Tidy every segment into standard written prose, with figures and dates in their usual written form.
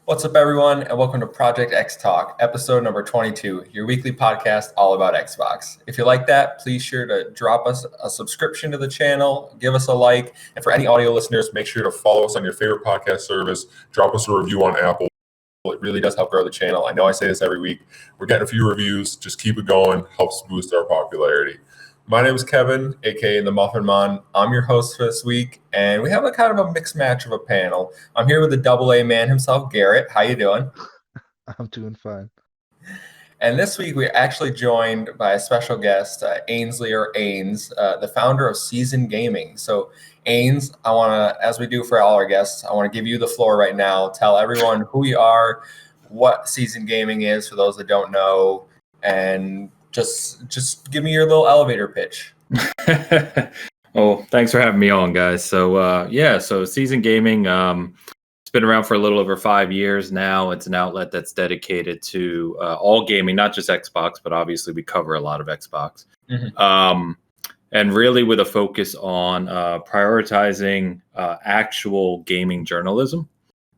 What's up, everyone, and welcome to Project XTalk, episode number 22, your weekly podcast all about Xbox. If you like that, please sure to drop us a subscription to the channel, give us a like, and for any audio listeners, make sure to follow us on your favorite podcast service, drop us a review on Apple. It really does help grow the channel. I know I say this every week. We're getting a few reviews. Just keep it going. Helps boost our popularity. My name is Kevin, aka the Muffin Man. I'm your host for this week, and we have a kind of a mixed match of a panel. I'm here with the double A man himself, Garrett. How you doing? I'm doing fine. And this week we're actually joined by a special guest, Ainsley or Ains, the founder of Season Gaming. So Ains, I want to, as we do for all our guests, I want to give you the floor right now. Tell everyone who you are, what Season Gaming is for those that don't know, and just give me your little elevator pitch. Well, thanks for having me on, guys. So Season Gaming, it's been around for a little over 5 years now. It's an outlet that's dedicated to all gaming, not just Xbox, but obviously we cover a lot of Xbox. Mm-hmm. And really with a focus on prioritizing actual gaming journalism.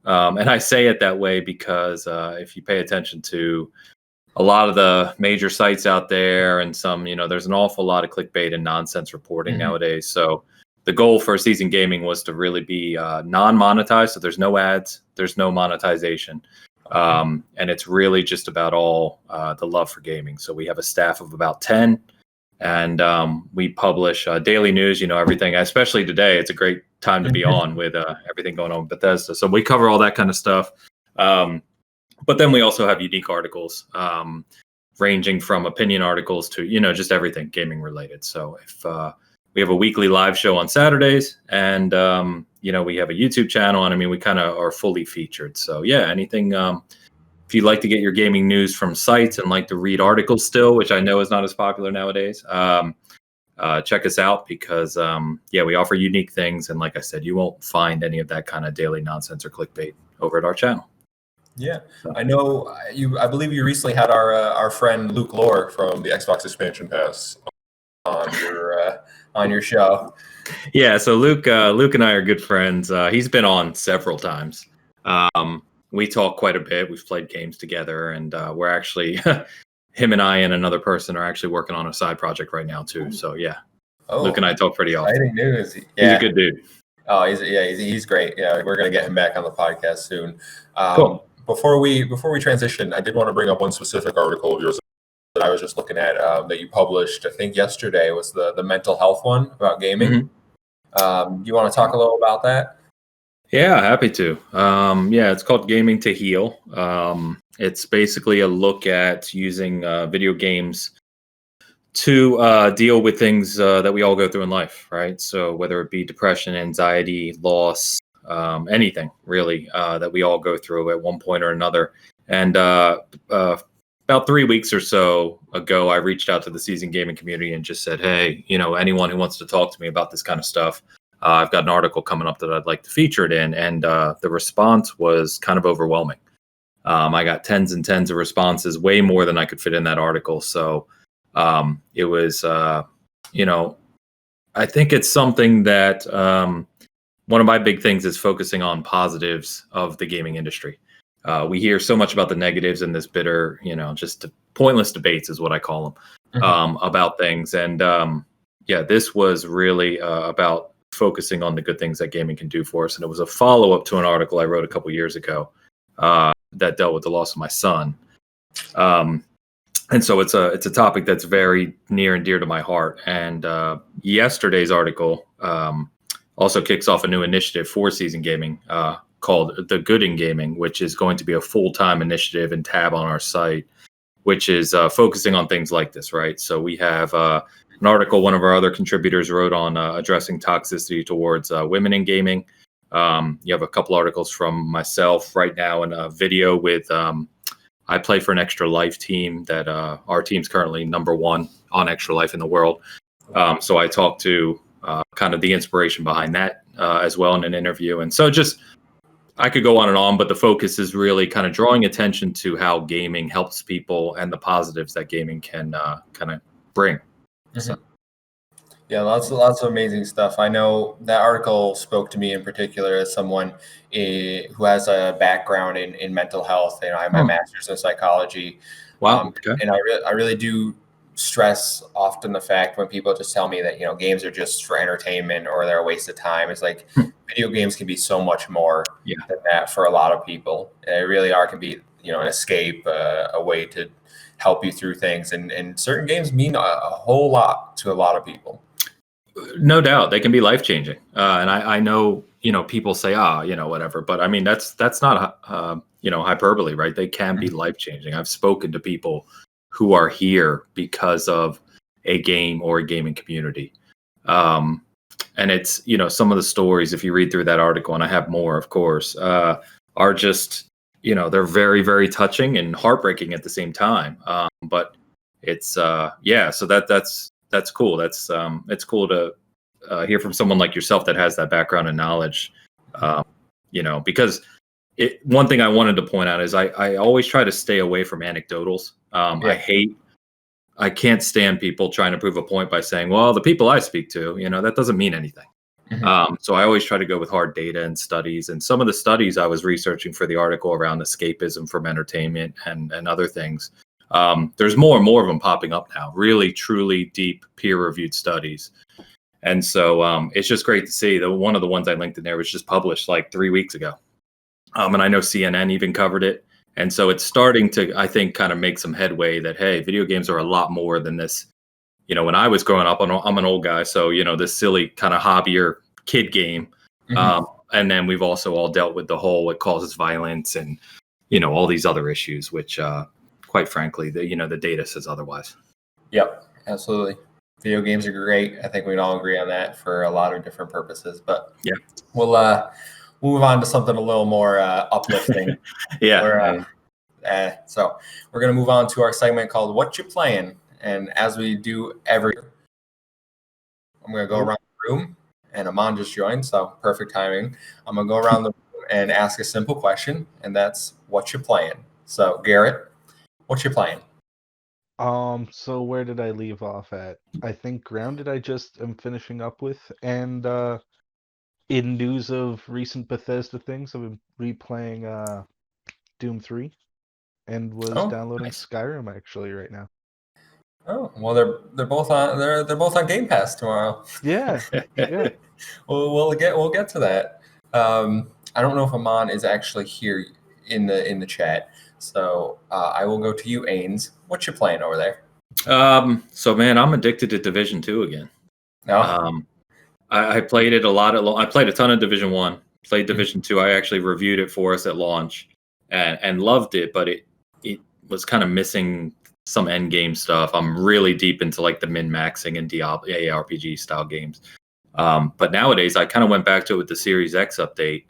And I say it that way because if you pay attention to a lot of the major sites out there and some, there's an awful lot of clickbait and nonsense reporting nowadays. So the goal for Season Gaming was to really be non-monetized. So there's no ads, there's no monetization. And it's really just about all the love for gaming. So we have a staff of about 10 and we publish daily news, everything, especially today. It's a great time to be on with everything going on with Bethesda. So we cover all that kind of stuff. But then we also have unique articles, ranging from opinion articles to, just everything gaming related. So if we have a weekly live show on Saturdays and, we have a YouTube channel and we kind of are fully featured. So yeah, anything, if you'd like to get your gaming news from sites and like to read articles still, which I know is not as popular nowadays, check us out because, we offer unique things. And like I said, you won't find any of that kind of daily nonsense or clickbait over at our channel. Yeah, I know I believe you recently had our friend Luke Lore from the Xbox Expansion Pass on your show. Yeah, so Luke and I are good friends. He's been on several times. We talk quite a bit. We've played games together, and we're actually him and I and another person are actually working on a side project right now too. So yeah, Luke and I talk pretty often. Exciting news. Yeah. He's a good dude. Oh, he's great. Yeah, we're gonna get him back on the podcast soon. Cool. Before we transition, I did want to bring up one specific article of yours that I was just looking at that you published. I think yesterday was the mental health one about gaming. Mm-hmm. You want to talk a little about that? Yeah, happy to. It's called Gaming to Heal. It's basically a look at using video games to deal with things that we all go through in life, right? So whether it be depression, anxiety, loss, anything really that we all go through at one point or another. And about 3 weeks or so ago, I reached out to the Season Gaming community and just said, hey, anyone who wants to talk to me about this kind of stuff, I've got an article coming up that I'd like to feature it in. And the response was kind of overwhelming. I got tens and tens of responses, way more than I could fit in that article. So it was, I think it's something that one of my big things is focusing on positives of the gaming industry. We hear so much about the negatives and this bitter, just pointless debates is what I call them, about things. And this was really about focusing on the good things that gaming can do for us. And it was a follow-up to an article I wrote a couple years ago that dealt with the loss of my son. And so it's a topic that's very near and dear to my heart. And yesterday's article also kicks off a new initiative for Season Gaming called The Good in Gaming, which is going to be a full-time initiative and tab on our site, which is focusing on things like this, right? So we have an article one of our other contributors wrote on addressing toxicity towards women in gaming. You have a couple articles from myself right now and a video with I play for an Extra Life team that our team's currently #1 on Extra Life in the world. So I talked to kind of the inspiration behind that as well in an interview. And so I could go on and on, but the focus is really kind of drawing attention to how gaming helps people and the positives that gaming can kind of bring. Mm-hmm. Yeah, lots of amazing stuff. I know that article spoke to me in particular as someone who has a background in mental health. I have my master's in psychology, Wow. Okay. and I really do stress often the fact when people just tell me that games are just for entertainment or they're a waste of time. It's like video games can be so much more than that for a lot of people. They really are can be an escape, a way to help you through things, and certain games mean a whole lot to a lot of people. No doubt, they can be life changing, and I know people say whatever, but I mean that's not hyperbole, right? They can be life changing. I've spoken to people who are here because of a game or a gaming community, and it's some of the stories, if you read through that article, and I have more, of course, are just they're very, very touching and heartbreaking at the same time. But it's so that's cool. It's cool to hear from someone like yourself that has that background and knowledge. Because one thing I wanted to point out is I always try to stay away from anecdotals. I can't stand people trying to prove a point by saying, well, the people I speak to, that doesn't mean anything. So I always try to go with hard data and studies. And some of the studies I was researching for the article around escapism from entertainment and other things, there's more and more of them popping up now, really, truly deep peer-reviewed studies. And so it's just great to see that one of the ones I linked in there was just published like 3 weeks ago. And I know CNN even covered it. And so it's starting to, I think, kind of make some headway that, hey, video games are a lot more than this. When I was growing up, I'm an old guy. So, this silly kind of hobby or kid game. And then we've also all dealt with the whole, it causes violence and, all these other issues, which quite frankly, the data says otherwise. Yep, absolutely. Video games are great. I think we'd all agree on that for a lot of different purposes. But yeah, we'll move on to something a little more uplifting. So we're going to move on to our segment called What You Playing. And as we do every year, I'm going to go around the room, and Aman just joined, so perfect timing. I'm going to go around the room and ask a simple question, and that's what you playing. So Garrett, what you playing? So where did I leave off at? I think Grounded I just am finishing up with, and in news of recent Bethesda things, I've been replaying Doom 3 and was downloading Skyrim actually right now. Oh, well, they're both on both on Game Pass tomorrow. Yeah. Yeah. We'll get to that. I don't know if Aman is actually here in the chat, so I will go to you, Ains. What you playing over there? So man, I'm addicted to Division 2 again. No. I played it a lot. I played a ton of Division 1. Played Division 2. I actually reviewed it for us at launch, and loved it, but it was kind of missing some end game stuff. I'm really deep into like the min-maxing and Diablo ARPG style games. But nowadays I kind of went back to it with the Series X update,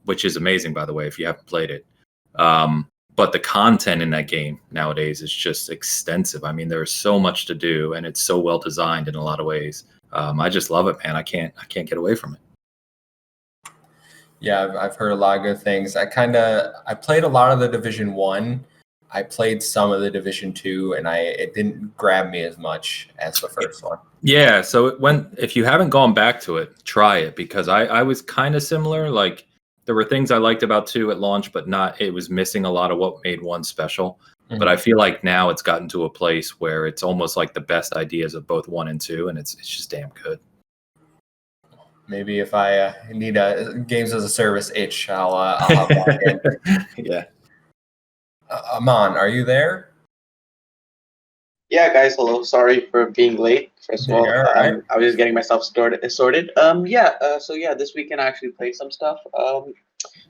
which is amazing, by the way, if you haven't played it. But the content in that game nowadays is just extensive. I mean, there's so much to do, and it's so well designed in a lot of ways. I just love it, man. I can't get away from it. Yeah, I've heard a lot of good things. I played a lot of the Division 1. I played some of the Division 2, and it didn't grab me as much as the first one. Yeah, so if you haven't gone back to it, try it, because I was kind of similar. Like, there were things I liked about 2 at launch, but it was missing a lot of what made 1 special. Mm-hmm. But I feel like now it's gotten to a place where it's almost like the best ideas of both 1 and 2, and it's just damn good. Maybe if I need a games as a service itch, I'll hop back in. Yeah. Aman, are you there? Yeah, guys, hello. Sorry for being late. First of all, right. I was just getting myself sorted. So this weekend I actually played some stuff.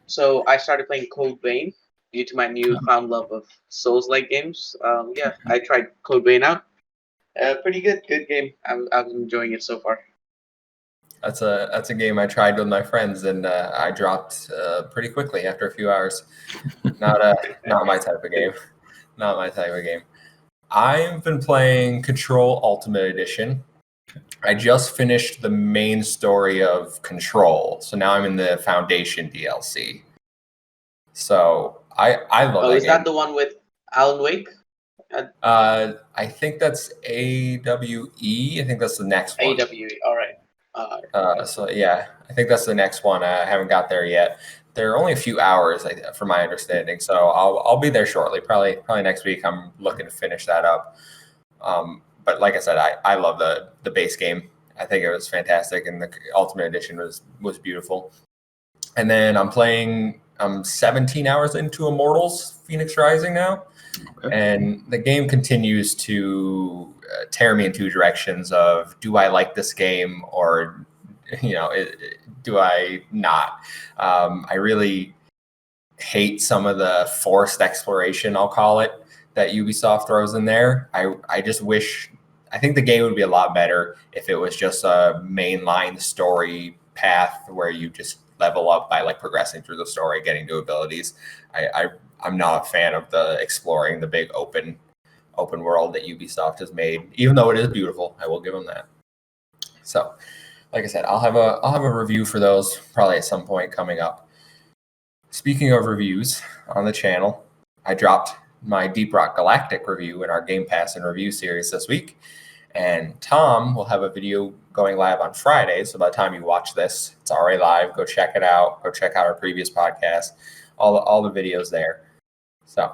So I started playing Code Vein due to my newfound love of Souls-like games. I tried Code Vein out. Pretty good game. I was enjoying it so far. That's a game I tried with my friends, and I dropped pretty quickly after a few hours. Not my type of game. Not my type of game. I've been playing Control Ultimate Edition. I just finished the main story of Control, so now I'm in the Foundation DLC. So I love that game. Is that the one with Alan Wake? I think that's AWE. I think that's the next one. AWE. All right. So yeah, I think that's the next one. I haven't got there yet. They're only a few hours, from my understanding. So I'll be there shortly. Probably next week. I'm looking to finish that up. But like I said, I love the base game. I think it was fantastic, and the Ultimate Edition was beautiful. And then I'm 17 hours into Immortals: Phoenix Rising now. Okay. And the game continues to tear me in two directions of, do I like this game or, do I not? I really hate some of the forced exploration, I'll call it, that Ubisoft throws in there. I just wish, I think the game would be a lot better if it was just a mainline story path where you just level up by like progressing through the story, getting new abilities. I'm not a fan of the exploring the big open world that Ubisoft has made, even though it is beautiful. I will give them that. So, like I said, I'll have a review for those probably at some point coming up. Speaking of reviews on the channel, I dropped my Deep Rock Galactic review in our Game Pass and review series this week, and Tom will have a video going live on Friday. So by the time you watch this, it's already live. Go check it out. Go check out our previous podcast. All the videos there. So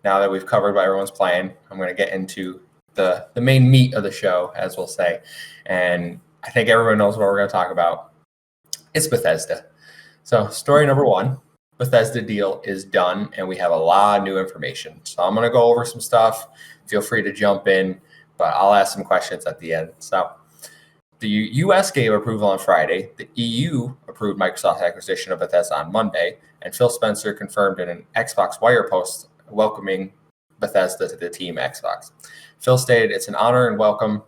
now that we've covered what everyone's playing, I'm going to get into the main meat of the show, as we'll say. And I think everyone knows what we're going to talk about. It's Bethesda. So story number one, Bethesda deal is done, and we have a lot of new information. So I'm going to go over some stuff. Feel free to jump in, but I'll ask some questions at the end. So the U.S. gave approval on Friday. The EU approved Microsoft's acquisition of Bethesda on Monday, and Phil Spencer confirmed in an Xbox Wire post welcoming Bethesda to the team Xbox. Phil stated, "It's an honor to welcome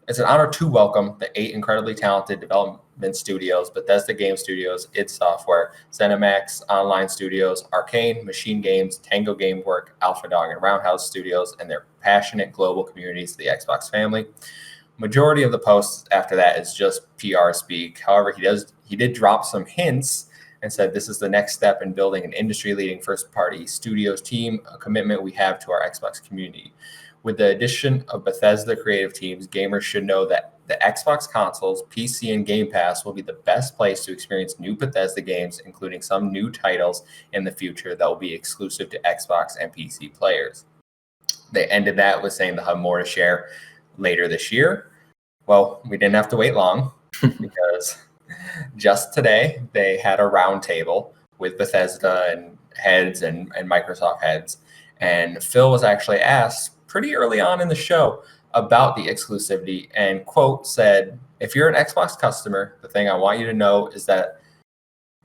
the 8 incredibly talented development studios: Bethesda Game Studios, id Software, Zenimax Online Studios, Arcane, Machine Games, Tango Gamework, Alpha Dog, and Roundhouse Studios, and their passionate global communities to the Xbox family." Majority of the posts after that is just PR speak. However, he did drop some hints and said, "This is the next step in building an industry-leading first-party studios team, a commitment we have to our Xbox community. With the addition of Bethesda creative teams, gamers should know that the Xbox consoles, PC, and Game Pass will be the best place to experience new Bethesda games, including some new titles in the future that will be exclusive to Xbox and PC players." They ended that with saying they'll have more to share later this year. Well, we didn't have to wait long because just today they had a roundtable with Bethesda and heads and Microsoft heads. And Phil was actually asked pretty early on in the show about the exclusivity and, quote, said, "If you're an Xbox customer, the thing I want you to know is that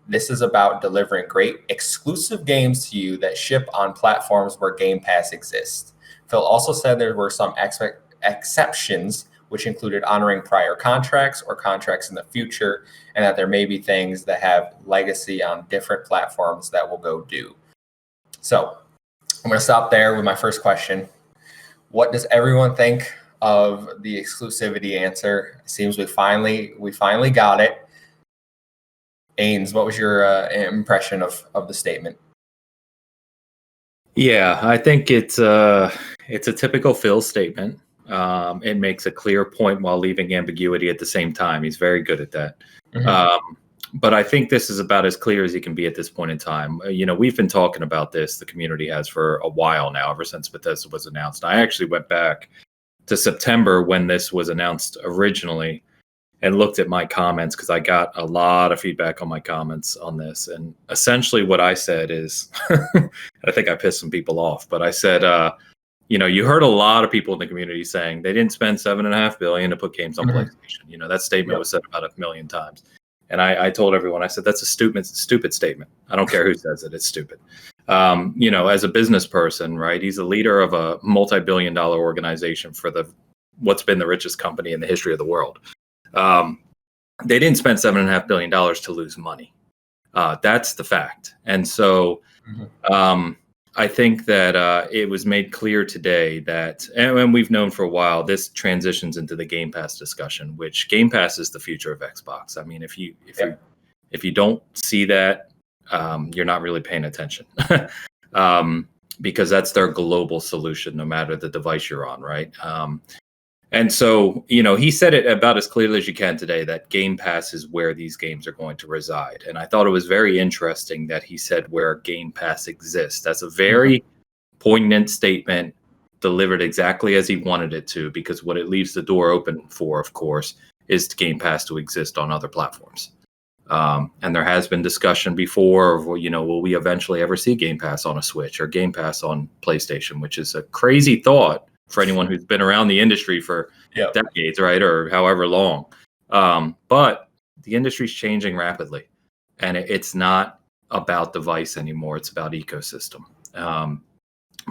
this is about delivering great exclusive games to you that ship on platforms where Game Pass exists." Phil also said there were some exceptions, which included honoring prior contracts or contracts in the future, and that there may be things that have legacy on different platforms that will go due. So I'm going to stop there with my first question. What does everyone think of the exclusivity answer? It seems we finally got it. Ains, what was your impression of the statement? Yeah, I think it's a typical Phil statement. It makes a clear point while leaving ambiguity at the same time. He's very good at that. Mm-hmm. But I think this is about as clear as he can be at this point in time. We've been talking about this, the community has, for a while now, ever since Bethesda was announced. I actually went back to September when this was announced originally and looked at my comments, because I got a lot of feedback on my comments on this. And essentially what I said is, I think I pissed some people off, but I said, you heard a lot of people in the community saying they didn't spend $7.5 billion to put games on mm-hmm. PlayStation. That statement was said about 1 million times. And I told everyone, I said, that's a stupid statement. I don't care who says it. It's stupid. As a business person, right, he's a leader of a multi-billion-dollar organization for what's been the richest company in the history of the world. They didn't spend $7.5 billion to lose money. That's the fact. And so I think that it was made clear today that, and we've known for a while, this transitions into the Game Pass discussion, which Game Pass is the future of Xbox. I mean, if you don't see that, you're not really paying attention. because that's their global solution, no matter the device you're on, right? And so, he said it about as clearly as you can today, that Game Pass is where these games are going to reside. And I thought it was very interesting that he said where Game Pass exists. That's a very poignant statement, delivered exactly as he wanted it to, because what it leaves the door open for, of course, is Game Pass to exist on other platforms. And there has been discussion before of, will we eventually ever see Game Pass on a Switch or Game Pass on PlayStation, which is a crazy thought for anyone who's been around the industry for decades, right, or however long. But the industry's changing rapidly, and it's not about device anymore. It's about ecosystem.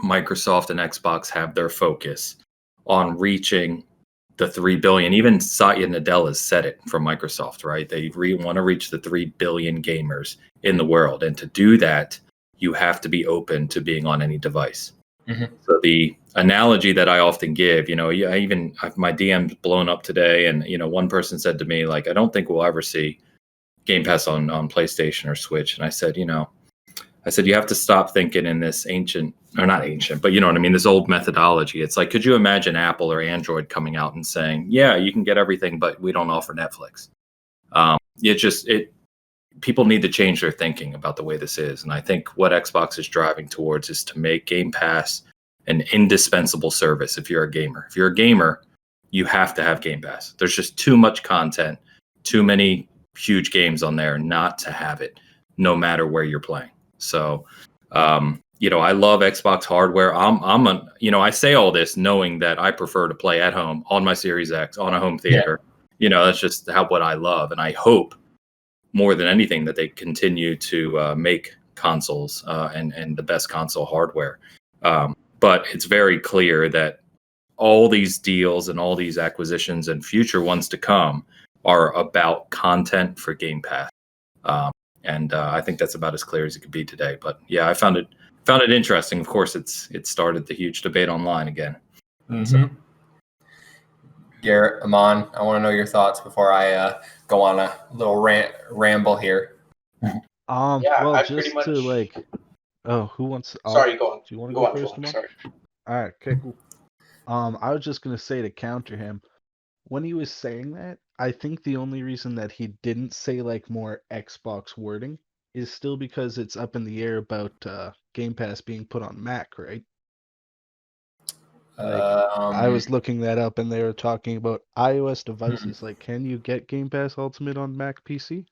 Microsoft and Xbox have their focus on reaching the 3 billion. Even Satya Nadella has said it from Microsoft, right? They want to reach the 3 billion gamers in the world. And to do that, you have to be open to being on any device. So the analogy that I often give, my DM's blown up today, and one person said to me, like, I don't think we'll ever see Game Pass on PlayStation or Switch. And I said, you have to stop thinking in this ancient, or not ancient, but this old methodology. It's like, could you imagine Apple or Android coming out and saying, yeah, you can get everything, but we don't offer Netflix? People need to change their thinking about the way this is. And I think what Xbox is driving towards is to make Game Pass an indispensable service. If you're a gamer, you have to have Game Pass. There's just too much content, too many huge games on there not to have it, no matter where you're playing. So, I love Xbox hardware. I say all this knowing that I prefer to play at home on my Series X on a home theater. That's just what I love. And I hope more than anything that they continue to make consoles and the best console hardware. But it's very clear that all these deals and all these acquisitions and future ones to come are about content for Game Pass. And I think that's about as clear as it could be today. But yeah, I found it interesting. Of course, it started the huge debate online again. So. Garrett, Aman, I want to know your thoughts before I go on a little ramble here. Just to who wants? Sorry, go on. Do you want to go first, Aman? Sorry. All right, okay, cool. I was just gonna say, to counter him, when he was saying that, I think the only reason that he didn't say more Xbox wording is still because it's up in the air about Game Pass being put on Mac, right? I was looking that up, and they were talking about iOS devices. Can you get Game Pass Ultimate on Mac PC?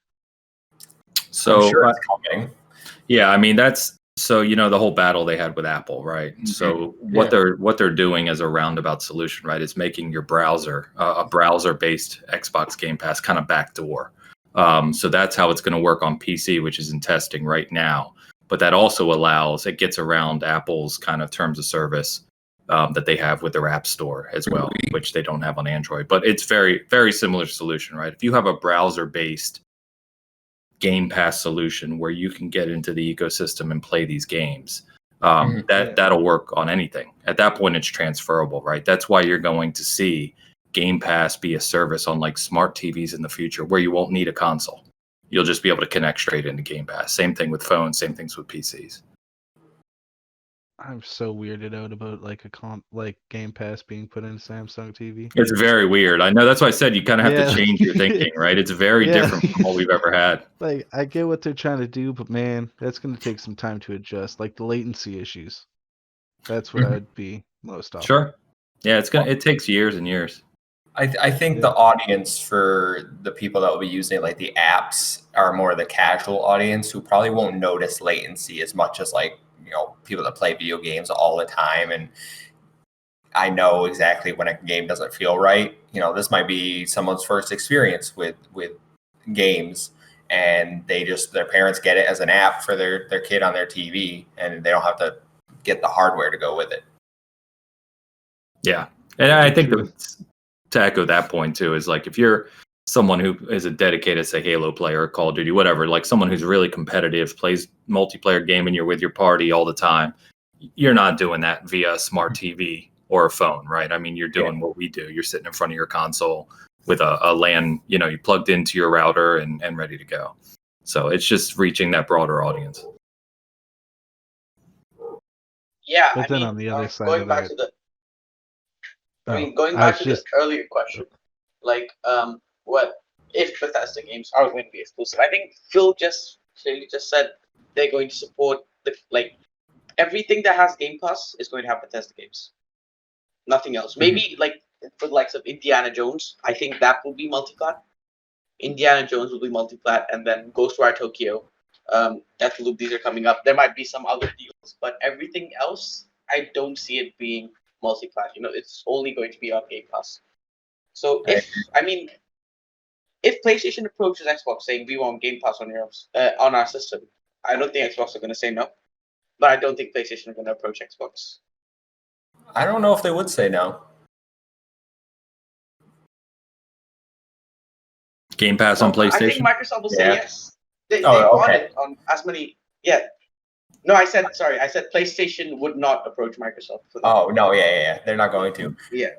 So I'm sure it's coming. Yeah, that's the whole battle they had with Apple, right? So what they're doing as a roundabout solution, right, is making your browser a browser-based Xbox Game Pass kind of backdoor. So that's how it's going to work on PC, which is in testing right now. But that also it gets around Apple's kind of terms of service that they have with their App Store as well, which they don't have on Android. But it's very, very similar solution, right? If you have a browser-based Game Pass solution where you can get into the ecosystem and play these games, that'll work on anything. At that point, it's transferable, right? That's why you're going to see Game Pass be a service on smart TVs in the future, where you won't need a console. You'll just be able to connect straight into Game Pass. Same thing with phones, same things with PCs. I'm so weirded out about Game Pass being put in Samsung TV. It's very weird. I know, that's why I said you kind of have to change your thinking, right? It's very different from what we've ever had. I get what they're trying to do, but man, that's going to take some time to adjust. The latency issues. That's what I'd be most off. Sure. Yeah, it takes years and years. I think the audience for the people that will be using the apps are more the casual audience who probably won't notice latency as much as people that play video games all the time. And I know exactly when a game doesn't feel right. This might be someone's first experience with games, and their parents get it as an app for their kid on their TV, and they don't have to get the hardware to go with it. Yeah. And I think to echo that point too, is if you're someone who is a dedicated, say, Halo player or Call of Duty, whatever, someone who's really competitive, plays multiplayer game, and you're with your party all the time, you're not doing that via a smart TV or a phone, right? You're doing what we do. You're sitting in front of your console with a LAN, you plugged into your router and ready to go. So it's just reaching that broader audience. Yeah, But then on the other side going of back that, to the, oh, going I back was to just the earlier question, like, what if Bethesda games are going to be exclusive? I think Phil just clearly just said they're going to support the like everything that has Game Pass is going to have Bethesda games. Nothing else. Maybe like for the likes of Indiana Jones, I think that will be multi-plat. Indiana Jones will be multi-plat, and then Ghostwire Tokyo, Deathloop. These are coming up. There might be some other deals, but everything else, I don't see it being multi-plat. It's only going to be on Game Pass. So if PlayStation approaches Xbox saying we want Game Pass on our system, I don't think Xbox are going to say no. But I don't think PlayStation are going to approach Xbox. I don't know if they would say no. Game Pass on PlayStation? I think Microsoft will say yes. They Oh, want okay. it on as many. Yeah. No, I said PlayStation would not approach Microsoft for that. Oh no, yeah. They're not going to. Yeah.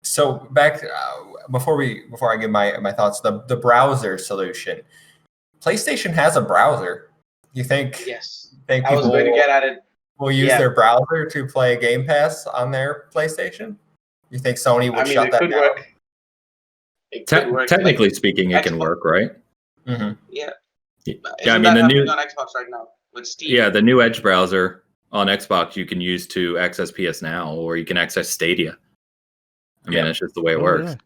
So back before I give my thoughts, the browser solution. PlayStation has a browser. You think? Yes. Think I was people going to get at it. will use their browser to play Game Pass on their PlayStation? You think Sony would shut that down? Work. It could work. Technically speaking, it can Xbox. work, right? Mm-hmm. Yeah. I mean, the new on Xbox right now with Steam. Yeah, the new Edge browser on Xbox you can use to access PS Now, or you can access Stadia. I mean, it's just the way it works.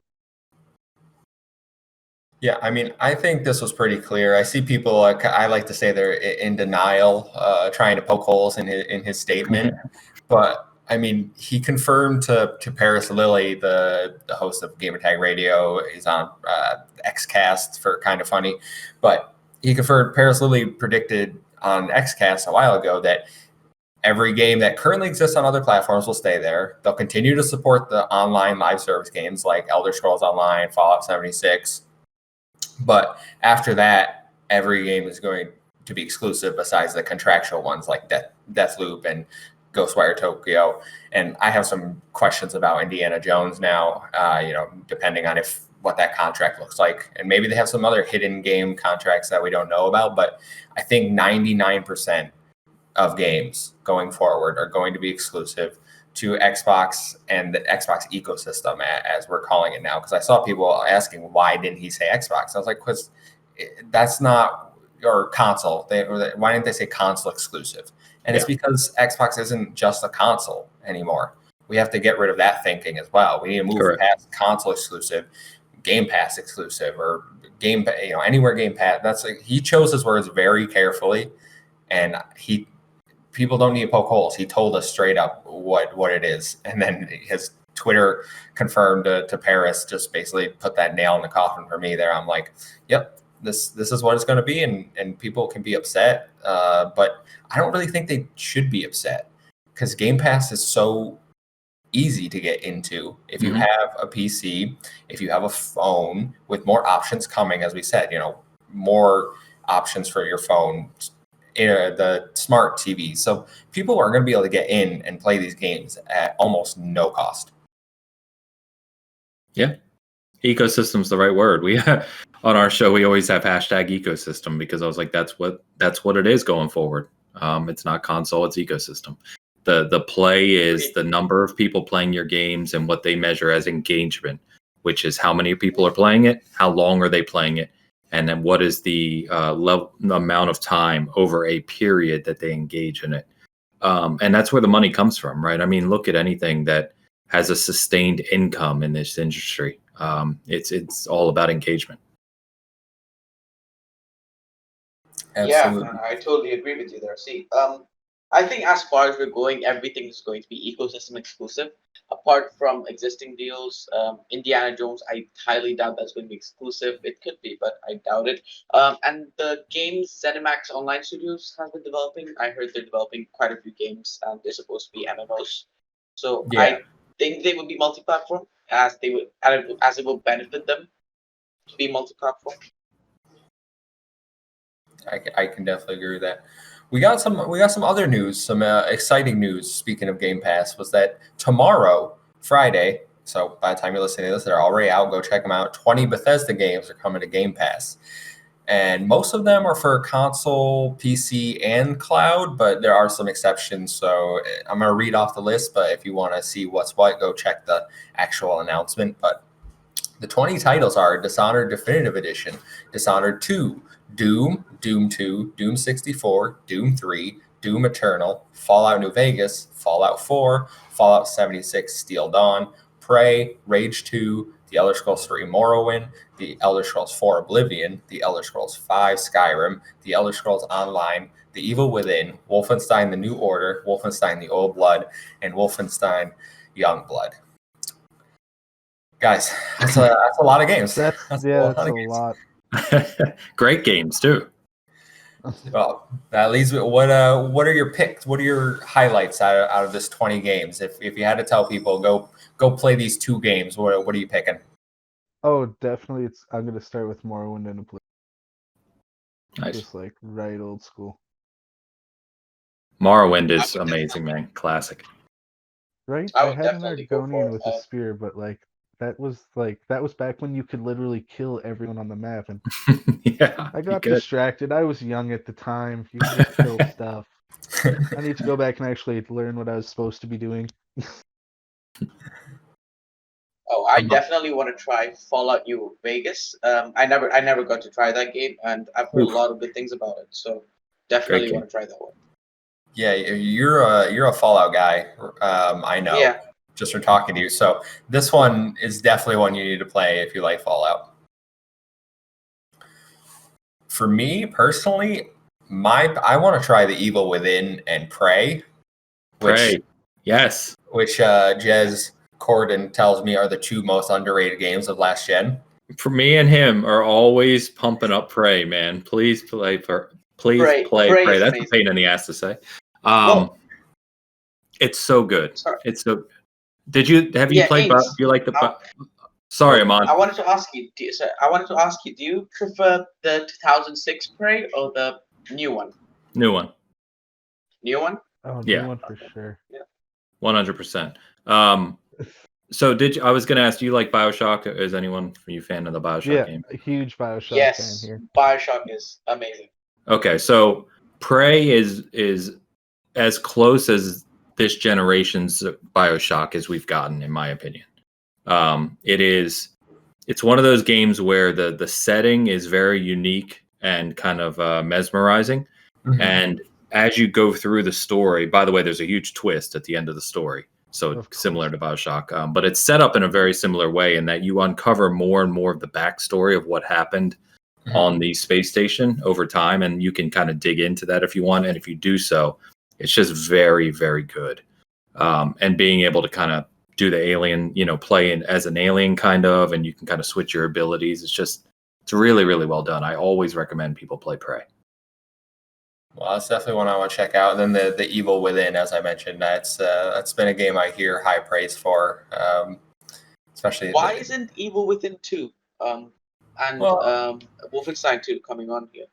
Yeah, I mean, I think this was pretty clear. I see people, I like to say they're in denial, trying to poke holes in his statement. But, I mean, he confirmed to Paris Lilly, the host of Gamertag Radio, is on XCast for Kind of Funny. But he confirmed, Paris Lilly predicted on XCast a while ago that every game that currently exists on other platforms will stay there. They'll continue to support the online live service games like Elder Scrolls Online, Fallout 76. But after that, every game is going to be exclusive besides the contractual ones like Deathloop and Ghostwire Tokyo. And I have some questions about Indiana Jones now, depending on what that contract looks like. And maybe they have some other hidden game contracts that we don't know about. But I think 99% of games going forward are going to be exclusive to Xbox and the Xbox ecosystem, as we're calling it now. Because I saw people asking, why didn't he say Xbox? I was like, because that's not your console. Why didn't they say console exclusive? And it's because Xbox isn't just a console anymore. We have to get rid of that thinking as well. We need to move past console exclusive, Game Pass exclusive, or anywhere Game Pass. He chose his words very carefully, and people don't need to poke holes. He told us straight up what it is. And then his Twitter confirmed to Paris, just basically put that nail in the coffin for me there. I'm like, yep, this is what it's going to be. And people can be upset. But I don't really think they should be upset, because Game Pass is so easy to get into. If you have a PC, if you have a phone, with more options coming, as we said, more options for your phone, the smart TV. So people are going to be able to get in and play these games at almost no cost. Yeah. Ecosystem's the right word. We on our show, we always have hashtag ecosystem, because I was like, that's what it is going forward. It's not console, it's ecosystem. The play is the number of people playing your games and what they measure as engagement, which is how many people are playing it, how long are they playing it, and then what is the amount of time over a period that they engage in it. And that's where the money comes from, right? I mean, look at anything that has a sustained income in this industry. It's all about engagement. Absolutely. Yeah, I totally agree with you there. See, I think as far as we're going, everything is going to be ecosystem exclusive. Apart from existing deals, Indiana Jones, I highly doubt that's going to be exclusive. It could be, but I doubt it. And the games Zenimax Online Studios has been developing, I heard they're developing quite a few games, and they're supposed to be MMOs. So I think they would be multi-platform, as it will benefit them to be multi-platform. I can definitely agree with that. We got some other news, some exciting news. Speaking of Game Pass, was that tomorrow, Friday. So by the time you're listening to this, they're already out. Go check them out. 20 Bethesda games are coming to Game Pass. and most of them are for console, PC, and cloud, but there are some exceptions. So I'm going to read off the list, but if you want to see what's what, go check the actual announcement. But the 20 titles are Dishonored Definitive Edition, Dishonored 2, Doom, Doom 2, Doom 64, Doom 3, Doom Eternal, Fallout New Vegas, Fallout 4, Fallout 76 Steel Dawn, Prey, Rage 2, The Elder Scrolls 3 Morrowind, The Elder Scrolls 4 Oblivion, The Elder Scrolls 5 Skyrim, The Elder Scrolls Online, The Evil Within, Wolfenstein The New Order, Wolfenstein The Old Blood, and Wolfenstein Young Blood. Guys, that's a lot of games. That's a lot. Great games too. Well, that leads me. What are your picks? What are your highlights out of this 20 games? If you had to tell people go play these 2 games, what are you picking? Oh, definitely. I'm gonna start with Morrowind and Oblivion. Nice. Just like right old school. Morrowind is amazing, man. Classic. Right? I I would had an definitely go Argonian for with a spear, but that was back when you could literally kill everyone on the map, and Yeah. I got good. distracted. I was young at the time. You could just kill stuff. I need to go back and actually learn what I was supposed to be doing. Oh, I definitely want to try Fallout New Vegas. I never got to try that game, and I've heard a lot of good things about it. So definitely want to try that one. Yeah, you're a Fallout guy. I know. Yeah. Just from talking to you. So this one is definitely one you need to play if you like Fallout. For me personally, I want to try The Evil Within and Prey. Yes. Which Jez Corden tells me are the 2 most underrated games of last gen. For me and him are always pumping up Prey, man. Please play Prey. That's a pain in the ass to say. It's so good. Sorry. It's so. Have you played? Do you like the? Sorry, Amon. I wanted to ask you. Do you prefer the 2006 Prey or the new one? New one. New one? Oh, Yeah. new one for sure. Yeah. 100%. So I was going to ask, do you like BioShock? Is anyone from you fan of the BioShock game? Yeah, a huge BioShock fan here. BioShock is amazing. Okay, so Prey is as close as this generation's BioShock as we've gotten, in my opinion. It's one of those games where the setting is very unique and kind of mesmerizing. Mm-hmm. And as you go through the story, by the way, there's a huge twist at the end of the story. So it's similar to BioShock, but it's set up in a very similar way in that you uncover more and more of the backstory of what happened on the space station over time. And you can kind of dig into that if you want. And if you do so, it's just very, very good. And being able to kind of do the alien, play as an alien kind of, and you can kind of switch your abilities. It's really, really well done. I always recommend people play Prey. Well, that's definitely one I want to check out. And then the Evil Within, as I mentioned, that's been a game I hear high praise for. Especially. Why isn't Evil Within 2 and Wolfenstein 2 coming on here?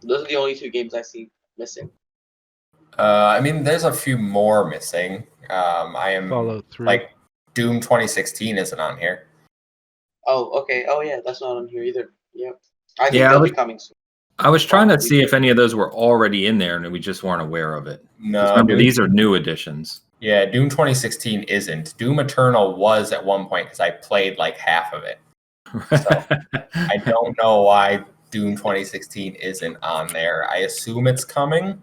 Those are the only 2 games I see missing. There's a few more missing. I am Fallout 3. Like Doom 2016 isn't on here. Oh, okay. Oh, yeah, that's not on here either. Yeah, I think they'll be coming soon. I was trying to see if any of those were already in there, and we just weren't aware of it. No, remember, these are new additions. Yeah, Doom 2016 isn't. Doom Eternal was at one point because I played like half of it. So I don't know why Doom 2016 isn't on there. I assume it's coming.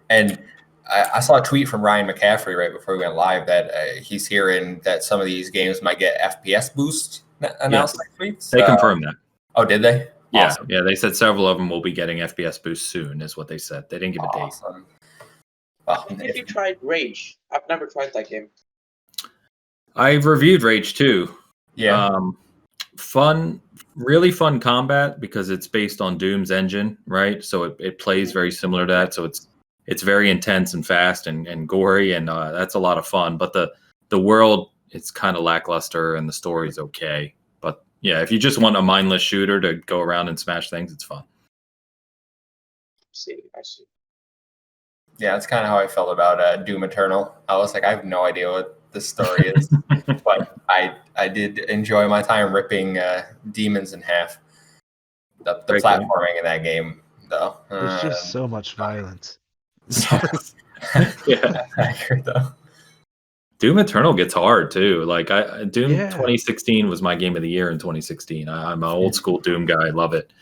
And I saw a tweet from Ryan McCaffrey right before we went live that he's hearing that some of these games might get FPS boost announced next week. So, they confirmed that. Oh, did they? Yeah, awesome. Yeah. They said several of them will be getting FPS boost soon, is what they said. They didn't give a date. Well, have you tried Rage? I've never tried that game. I've reviewed Rage 2. Yeah. Fun, really fun combat because it's based on Doom's engine, right? So it plays very similar to that. So it's very intense and fast and gory, and that's a lot of fun. But the world, it's kind of lackluster, and the story's okay. But yeah, if you just want a mindless shooter to go around and smash things, it's fun. I see. Yeah, that's kind of how I felt about Doom Eternal. I was like, I have no idea what this story is, but I did enjoy my time ripping demons in half. The Great platforming in that game, though. There's just so much violence. Yeah. Accurate, though. Doom Eternal gets hard too. Like Doom Yeah. 2016 was my game of the year in 2016. I'm an old school Doom guy. I love it.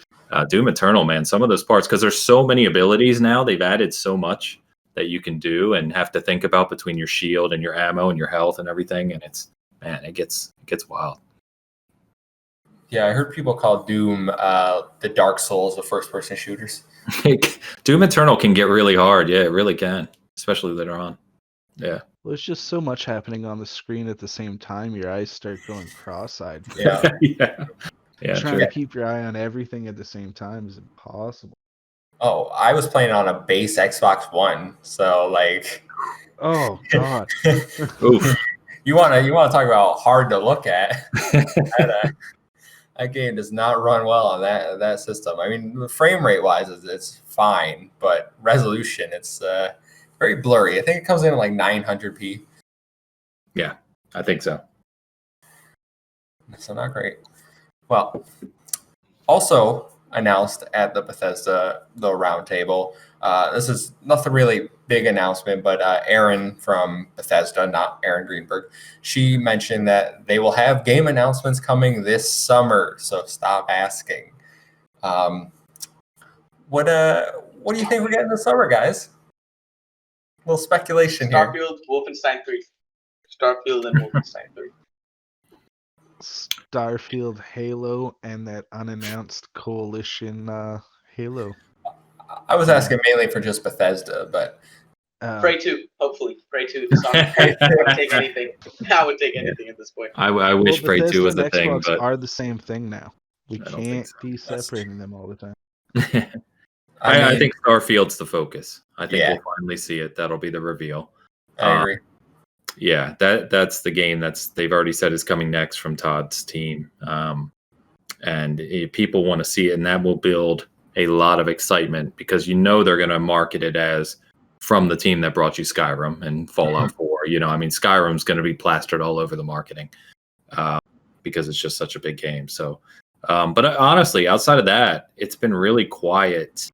Doom Eternal, man, some of those parts, because there's so many abilities now. They've added so much that you can do and have to think about between your shield and your ammo and your health and everything. And it gets wild. Yeah, I heard people call Doom the Dark Souls of first-person shooters. Doom Eternal can get really hard. Yeah, it really can, especially later on. Yeah. Well, there's just so much happening on the screen at the same time. Your eyes start going cross-eyed. Yeah. Yeah. Trying True. to keep your eye on everything at the same time is impossible. Oh, I was playing on a base Xbox One, so like. Oh God. Oof. You want to talk about hard to look at? That game does not run well on that system. I mean, frame rate wise, it's fine, but resolution, it's very blurry. I think it comes in at like 900p. Yeah, I think so. So not great. Well, also announced at the Bethesda roundtable. This is nothing really big announcement, but Erin from Bethesda, not Erin Greenberg, she mentioned that they will have game announcements coming this summer. So stop asking. What do you think we're getting this summer, guys? A little speculation here. Starfield, Wolfenstein 3. Starfield and Wolfenstein 3. Starfield, Halo, and that unannounced Coalition Halo. I was asking mainly for just Bethesda, but Prey 2, hopefully. Prey 2 this summer. I would take anything. I would take anything at this point. I wish Prey 2 was Bethesda the thing, and Xbox but are the same thing now. We I don't think can't so. be separating them all the time. I think Starfield's the focus. I think Yeah. we'll finally see it. That'll be the reveal. I agree. Yeah, that's the game they've already said is coming next from Todd's team. And people want to see it, and that will build a lot of excitement because they're going to market it as from the team that brought you Skyrim and Fallout 4. I mean, Skyrim's going to be plastered all over the marketing because it's just such a big game. So, but honestly, outside of that, it's been really quiet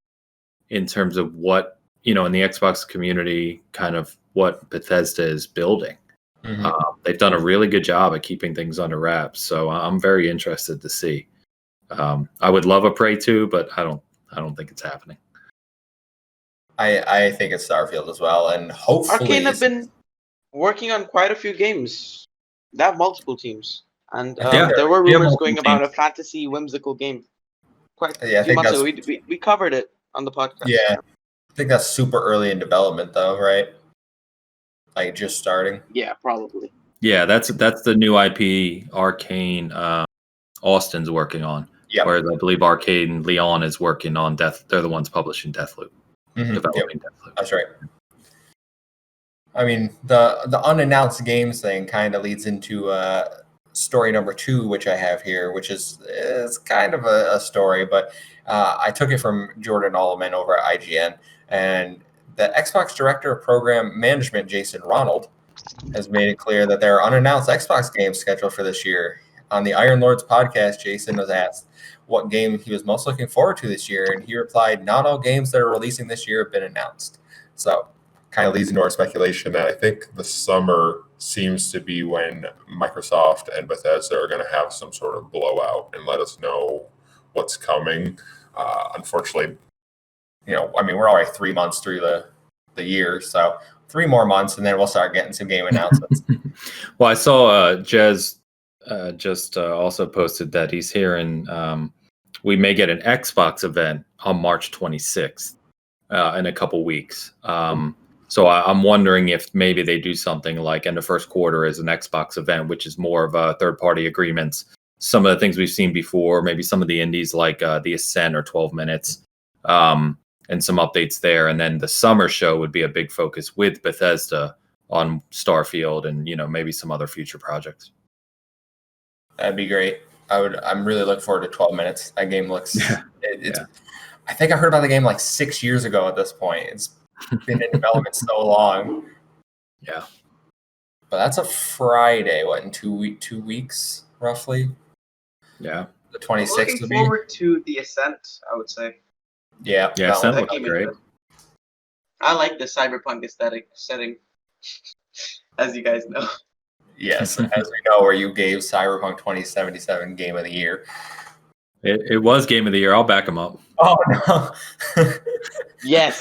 in terms of what, in the Xbox community, kind of what Bethesda is building. They've done a really good job at keeping things under wraps. So I'm very interested to see. I would love a Prey 2, but I don't think it's happening. I think it's Starfield as well, and hopefully Arcane have been working on quite a few games. They have multiple teams, and there were rumors going about a fantasy whimsical game. Quite a few months ago, we covered it on the podcast. Yeah, I think that's super early in development, though, right? Like just starting. Yeah, probably. Yeah, that's the new IP Arcane Austin's working on. Yeah. Whereas I believe Arcane Leon is working on Death. They're the ones publishing Deathloop, developing Deathloop. That's right. I mean, the unannounced games thing kind of leads into story number 2, which I have here, which is kind of a story, but I took it from Jordan Alleman over at IGN, and the Xbox Director of Program Management, Jason Ronald, has made it clear that there are unannounced Xbox games scheduled for this year. On the Iron Lords podcast, Jason was asked what game he was most looking forward to this year, and he replied, "Not all games that are releasing this year have been announced." So kind of leads into our speculation that I think the summer seems to be when Microsoft and Bethesda are going to have some sort of blowout and let us know what's coming. Unfortunately, we're already 3 months through the year, so 3 more months, and then we'll start getting some game announcements. Well, I saw Jez just also posted that he's here, and we may get an Xbox event on March 26th in a couple weeks. So I'm wondering if maybe they do something like in the first quarter as an Xbox event, which is more of a third-party agreements. Some of the things we've seen before, maybe some of the indies like The Ascent or 12 Minutes, and some updates there. And then the summer show would be a big focus with Bethesda on Starfield and, maybe some other future projects. That'd be great. I'm really looking forward to 12 Minutes. That game looks. I think I heard about the game like 6 years ago at this point. It's been in development so long. Yeah. But that's a Friday, in 2 weeks, roughly? Yeah. The I'm 26th looking would be. forward to the Ascent, I would say. Yeah, Yeah, no, Ascent That looks game is great. good. I like the cyberpunk aesthetic setting, as you guys know. yes, as we know, where you gave Cyberpunk 2077 Game of the Year. It was Game of the Year. I'll back him up. Oh no! Yes,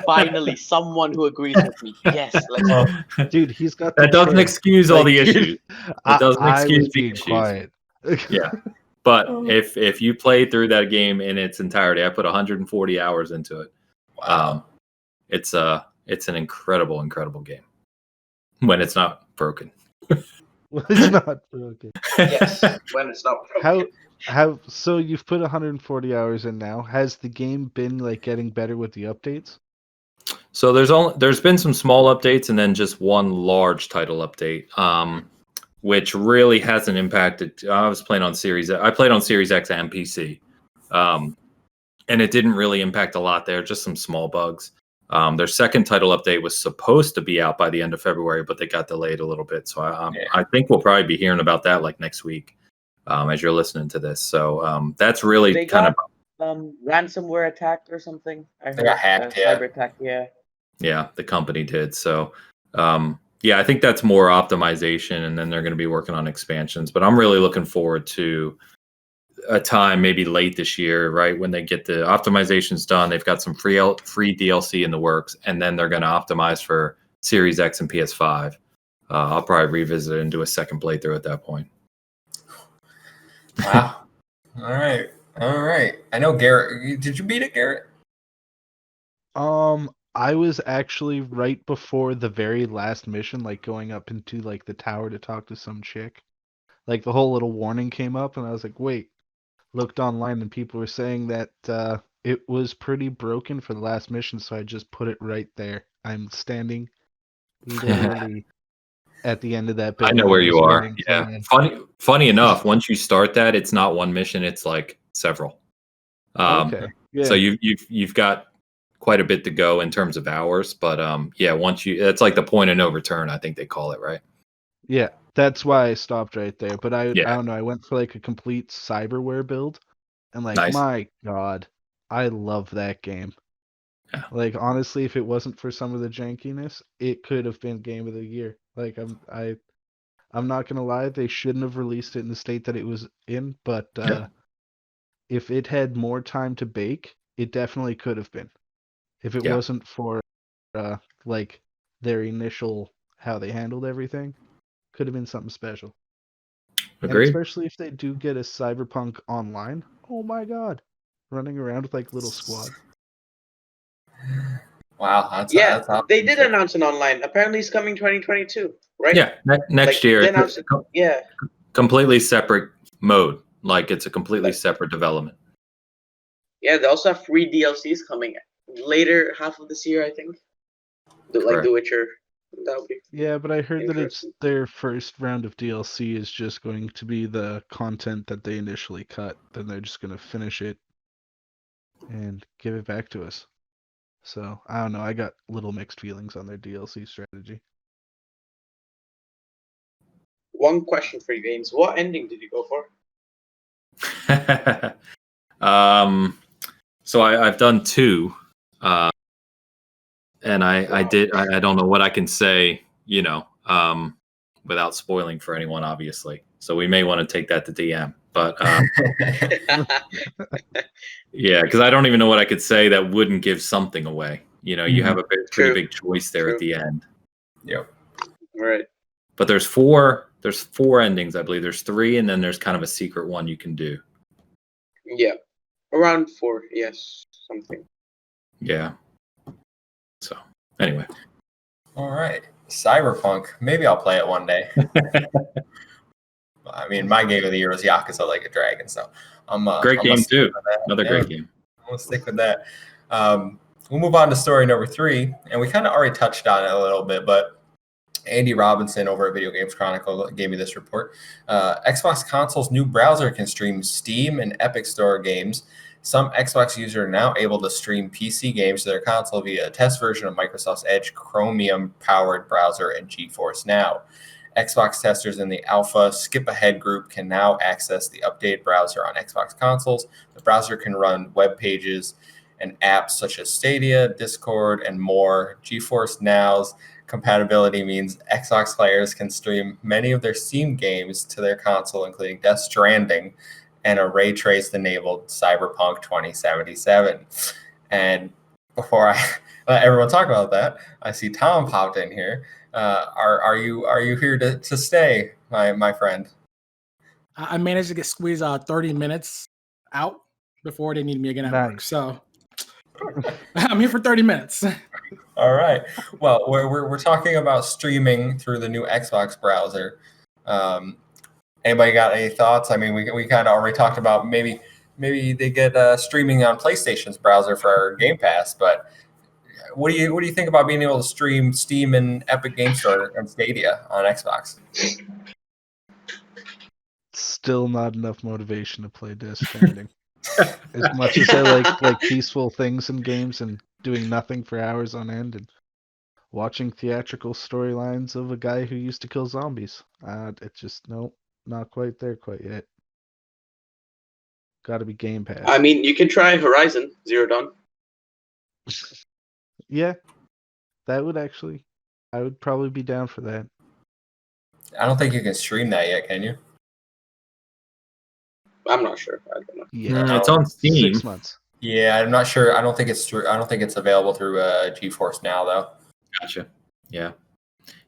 finally, someone who agrees with me. Yes, let's go. Dude, he's got the That doesn't chair. excuse all the Like, dude, issues. It doesn't I excuse was the being issues. quiet. Yeah. But if you play through that game in its entirety, I put 140 hours into it. Wow. It's an incredible game when it's not broken. It's not broken. Yes, when it's not broken. So you've put 140 hours in now. Has the game been like getting better with the updates? So there's been some small updates and then just one large title update, which really hasn't impacted. I played on Series X and PC, and it didn't really impact a lot there. Just some small bugs. Their second title update was supposed to be out by the end of February, but they got delayed a little bit. So I think we'll probably be hearing about that like next week, as you're listening to this. So that's really They kind of ransomware attacked or something. I heard got hacked, yeah. cyber attack. Yeah. the company did. So I think that's more optimization, and then they're going to be working on expansions. But I'm really looking forward to a time maybe late this year, right, when they get the optimizations done. They've got some free DLC in the works, and then they're going to optimize for Series X and PS5. I'll probably revisit it and do a second playthrough at that point. Wow. All right. I know Garrett. Did you beat it, Garrett? I was actually right before the very last mission, like going up into like the tower to talk to some chick. Like the whole little warning came up, and I was like, wait. Looked online, and people were saying that it was pretty broken for the last mission, so I just put it right there. I'm standing literally at the end of that I building. know where you are. waiting Yeah. to- Funny enough, once you start that, it's not one mission; it's like several. Okay. Yeah. So you've got quite a bit to go in terms of hours, but once it's like the point of no return, I think they call it, right? Yeah, that's why I stopped right there. But I Yeah. don't know. I went for like a complete cyberware build, and like Nice. my God, I love that game. Yeah. Like honestly, if it wasn't for some of the jankiness, it could have been Game of the Year. Like I'm not gonna lie, they shouldn't have released it in the state that it was in, but if it had more time to bake, it definitely could have been. If it wasn't for like their initial how they handled everything, could have been something special. Agreed. And especially if they do get a Cyberpunk online, oh my God, running around with like little squads. Wow. That's They did announce an online. Apparently, it's coming 2022, right? Yeah, next Like, year. they announced it. Yeah. Completely separate mode. Like it's a completely separate development. Yeah, they also have free DLCs coming later half of this year, I think. Like The Witcher. That would be. Yeah, but I heard that it's interesting. their first round of DLC is just going to be the content that they initially cut. Then they're just going to finish it and give it back to us. So, I don't know. I got little mixed feelings on their DLC strategy. One question for you, Gaines. What ending did you go for? So I've done two, and I don't know what I can say, without spoiling for anyone, obviously. So we may want to take that to DM, but yeah, because I don't even know what I could say that wouldn't give something away. You have a pretty big choice there at the end. Yep. Right. But there's four endings, I believe. There's three, and then there's kind of a secret one you can do. Yeah. Around 4, yes. Something. Yeah. So, anyway. All right. Cyberpunk. Maybe I'll play it one day. I mean, my game of the year was Yakuza Like a Dragon, so great game too. Another great game. I'm gonna stick with that. We'll move on to story number 3, and we kind of already touched on it a little bit, but Andy Robinson over at Video Games Chronicle gave me this report. Xbox console's new browser can stream Steam and Epic Store games. Some Xbox users are now able to stream PC games to their console via a test version of Microsoft's Edge Chromium-powered browser and GeForce Now. Xbox testers in the alpha skip ahead group can now access the updated browser on Xbox consoles. The browser can run web pages and apps such as Stadia, Discord, and more. GeForce Now's compatibility means Xbox players can stream many of their Steam games to their console, including Death Stranding and a ray traced enabled Cyberpunk 2077. And before I let everyone talk about that, I see Tom popped in here. Are you here to stay, my friend? I managed to get squeezed 30 minutes out before they need me again at work. So I'm here for 30 minutes. All right. Well, we're talking about streaming through the new Xbox browser. Anybody got any thoughts? I mean, we kind of already talked about maybe they get streaming on PlayStation's browser for our Game Pass, but what do you think about being able to stream Steam and Epic Game Store and Stadia on Xbox? Still not enough motivation to play Death Stranding. As much as I like peaceful things in games and doing nothing for hours on end and watching theatrical storylines of a guy who used to kill zombies. It's just nope, not quite there quite yet. Got to be Game Pass. I mean, you can try Horizon Zero Dawn. Yeah, that would actually. I would probably be down for that. I don't think you can stream that yet, can you? I'm not sure. I don't know. Yeah, it's on Steam. 6 months. Yeah, I'm not sure. I don't think it's true. I don't think it's available through GeForce Now, though. Gotcha. Yeah,